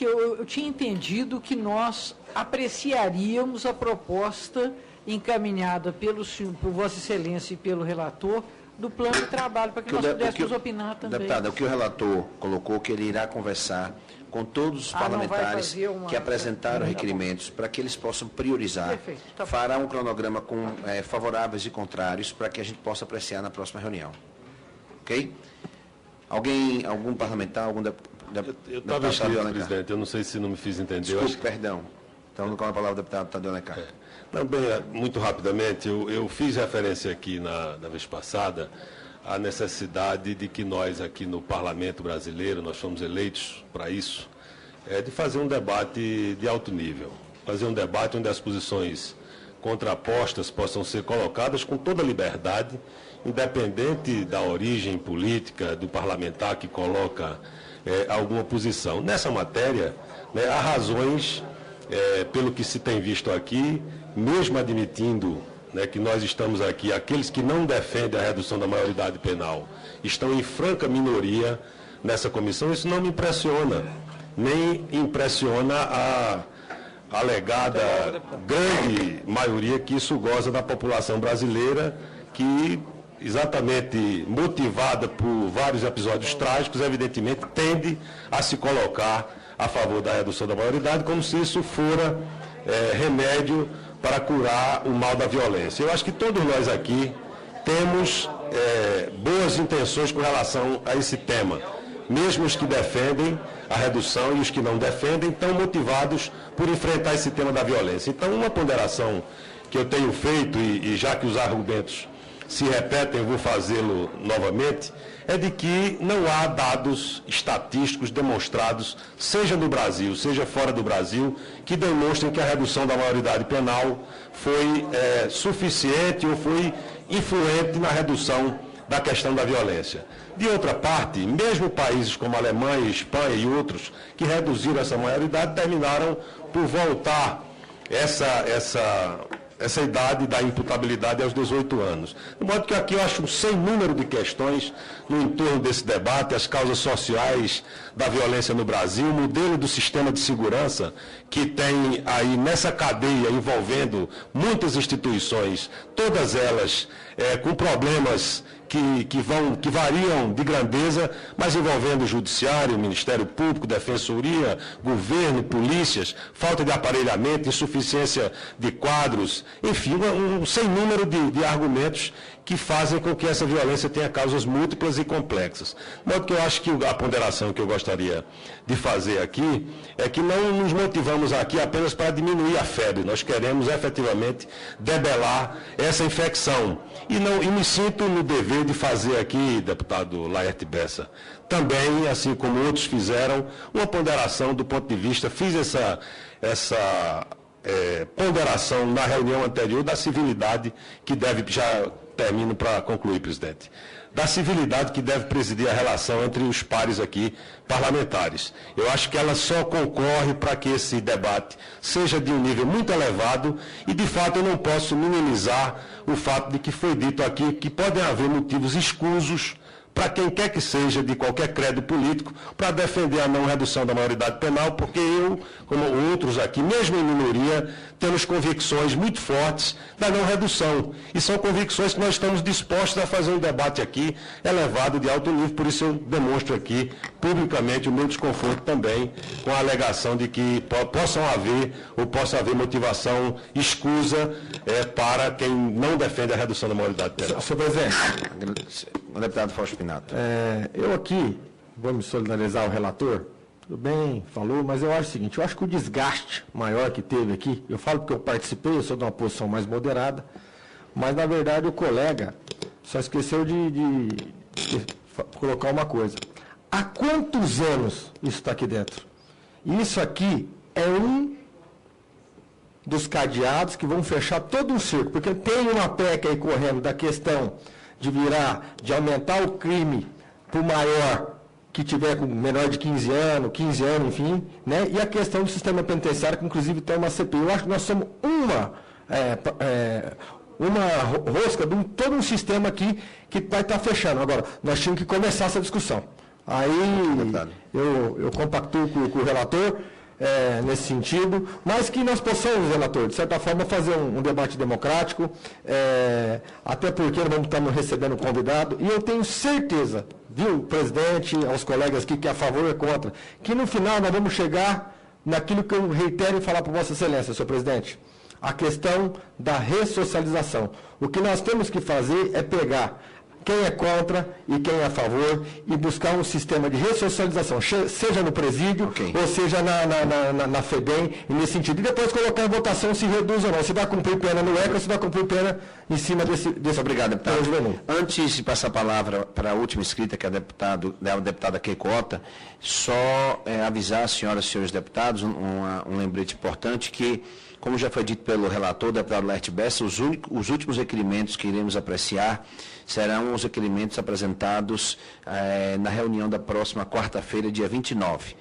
tinha entendido que nós apreciaríamos a proposta encaminhada por Vossa Excelência e pelo relator do plano de trabalho, para que nós pudéssemos opinar também. Deputada, o que o relator colocou, que ele irá conversar com todos os parlamentares que apresentaram requerimentos, para que eles possam priorizar. Perfeito, tá. Fará um cronograma com favoráveis e contrários, para que a gente possa apreciar na próxima reunião. Ok? Algum parlamentar, algum deputado? Eu estava inscrito, presidente, eu não sei se não me fiz entender. Desculpe, perdão. Então, com a palavra do deputado Tadeu Alencar. Também, muito rapidamente, eu fiz referência aqui na vez passada à necessidade de que nós aqui no Parlamento brasileiro, nós fomos eleitos para isso, de fazer um debate de alto nível. Fazer um debate onde as posições contrapostas possam ser colocadas com toda liberdade, independente da origem política do parlamentar que coloca alguma posição. Nessa matéria, há razões, pelo que se tem visto aqui, mesmo admitindo que nós estamos aqui, aqueles que não defendem a redução da maioridade penal estão em franca minoria nessa comissão, isso não me impressiona, nem impressiona a alegada grande maioria que isso goza da população brasileira, que, exatamente motivada por vários episódios trágicos, evidentemente tende a se colocar a favor da redução da maioridade, como se isso fora remédio para curar o mal da violência. Eu acho que todos nós aqui temos boas intenções com relação a esse tema. Mesmo os que defendem a redução e os que não defendem estão motivados por enfrentar esse tema da violência. Então, uma ponderação que eu tenho feito, e já que os argumentos se repetem, eu vou fazê-lo novamente, é de que não há dados estatísticos demonstrados, seja no Brasil, seja fora do Brasil, que demonstrem que a redução da maioridade penal foi suficiente ou foi influente na redução da questão da violência. De outra parte, mesmo países como a Alemanha, Espanha e outros que reduziram essa maioridade terminaram por voltar essa idade da imputabilidade aos 18 anos. De modo que aqui eu acho um sem número de questões no entorno desse debate, as causas sociais da violência no Brasil, o modelo do sistema de segurança que tem aí nessa cadeia envolvendo muitas instituições, todas elas com problemas que variam de grandeza, mas envolvendo o Judiciário, o Ministério Público, Defensoria, Governo, polícias, falta de aparelhamento, insuficiência de quadros, enfim, um sem número de argumentos que fazem com que essa violência tenha causas múltiplas e complexas. De modo que eu acho que a ponderação que eu gostaria de fazer aqui é que não nos motivamos aqui apenas para diminuir a febre, nós queremos efetivamente debelar essa infecção. E me sinto no dever de fazer aqui, deputado Laerte Bessa, também, assim como outros fizeram, uma ponderação do ponto de vista, fiz essa ponderação na reunião anterior da civilidade que deve, já termino para concluir, presidente, da civilidade que deve presidir a relação entre os pares aqui parlamentares. Eu acho que ela só concorre para que esse debate seja de um nível muito elevado e, de fato, eu não posso minimizar o fato de que foi dito aqui que podem haver motivos escusos para quem quer que seja, de qualquer credo político, para defender a não redução da maioridade penal, porque eu, como outros aqui, mesmo em minoria, temos convicções muito fortes da não redução. E são convicções que nós estamos dispostos a fazer um debate aqui elevado, de alto nível, por isso eu demonstro aqui publicamente o meu desconforto também com a alegação de que possa haver motivação escusa para quem não defende a redução da maioridade penal. Senhor presidente, o deputado Fausto Pinato. Eu aqui vou me solidarizar ao relator, tudo bem, falou, mas eu acho o seguinte, eu acho que o desgaste maior que teve aqui, eu falo porque eu participei, eu sou de uma posição mais moderada, mas na verdade o colega só esqueceu de colocar uma coisa. Há quantos anos isso está aqui dentro? E isso aqui é um dos cadeados que vão fechar todo um circo, porque tem uma PEC aí correndo da questão de aumentar o crime para o maior que tiver com menor de 15 anos, enfim, né? E a questão do sistema penitenciário, que inclusive tem uma CPI. Eu acho que nós somos uma rosca de todo um sistema aqui que vai estar fechando. Agora, nós tínhamos que começar essa discussão. Aí eu compactuo com o relator nesse sentido, mas que nós possamos, relator, de certa forma, fazer um debate democrático, até porque nós vamos estar recebendo convidado, e eu tenho certeza, viu, presidente, aos colegas aqui, que é a favor e contra, que no final nós vamos chegar naquilo que eu reitero e falar para Vossa Excelência, senhor presidente, a questão da ressocialização. O que nós temos que fazer é pegar quem é contra e quem é a favor e buscar um sistema de ressocialização, seja no presídio, ou seja na FEBEM, e nesse sentido. E depois colocar em votação se reduz ou não, se vai cumprir pena no ECA ou se vai cumprir pena em cima desse Obrigado, deputado. Antes de passar a palavra para a última inscrita, que é a deputada Keiko, só avisar as senhoras e senhores deputados, um lembrete importante, que, como já foi dito pelo relator, o deputado Laerte Bessa, os últimos requerimentos que iremos apreciar serão os requerimentos apresentados na reunião da próxima quarta-feira, dia 29.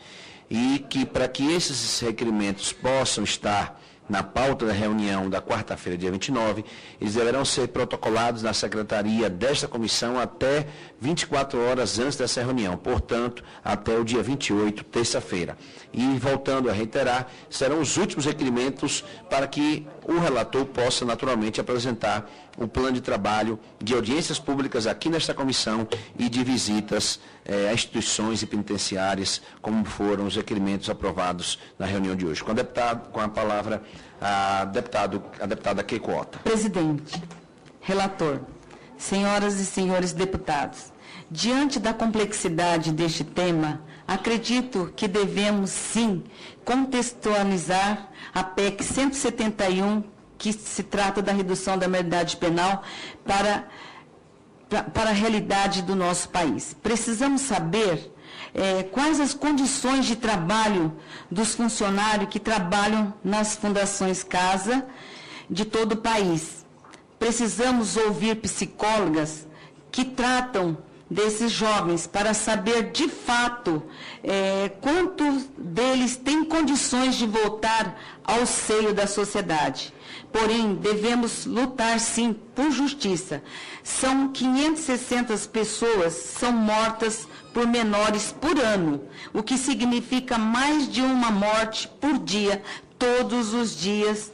E que, para que esses requerimentos possam estar na pauta da reunião da quarta-feira, dia 29, eles deverão ser protocolados na secretaria desta comissão até 24 horas antes dessa reunião, portanto, até o dia 28, terça-feira. E, voltando a reiterar, serão os últimos requerimentos para que o relator possa, naturalmente, apresentar o plano de trabalho de audiências públicas aqui nesta comissão e de visitas a instituições e penitenciárias, como foram os requerimentos aprovados na reunião de hoje. Com a palavra, a deputada Keiko. Presidente, relator, senhoras e senhores deputados, diante da complexidade deste tema, acredito que devemos, sim, contextualizar a PEC 171, que se trata da redução da maioridade penal, para para a realidade do nosso país. Precisamos saber quais as condições de trabalho dos funcionários que trabalham nas fundações Casa de todo o país. Precisamos ouvir psicólogas que tratam desses jovens para saber de fato quantos deles têm condições de voltar ao seio da sociedade. Porém, devemos lutar sim por justiça. São 560 pessoas são mortas por menores por ano, o que significa mais de uma morte por dia, todos os dias,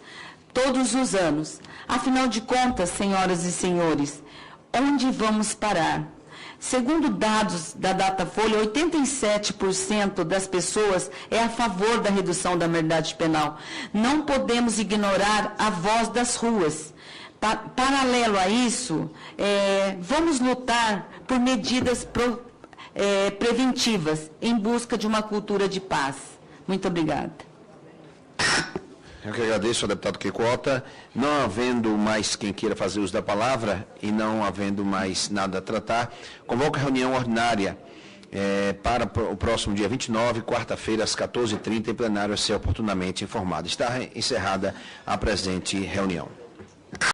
todos os anos. Afinal de contas, senhoras e senhores, onde vamos parar? Segundo dados da Datafolha, 87% das pessoas é a favor da redução da maioridade penal. Não podemos ignorar a voz das ruas. Paralelo a isso, vamos lutar por medidas preventivas em busca de uma cultura de paz. Muito obrigada. Eu que agradeço ao deputado Queiroz. Não havendo mais quem queira fazer uso da palavra e não havendo mais nada a tratar, convoco a reunião ordinária para o próximo dia 29, quarta-feira, às 14h30, em plenário a ser oportunamente informado. Está encerrada a presente reunião.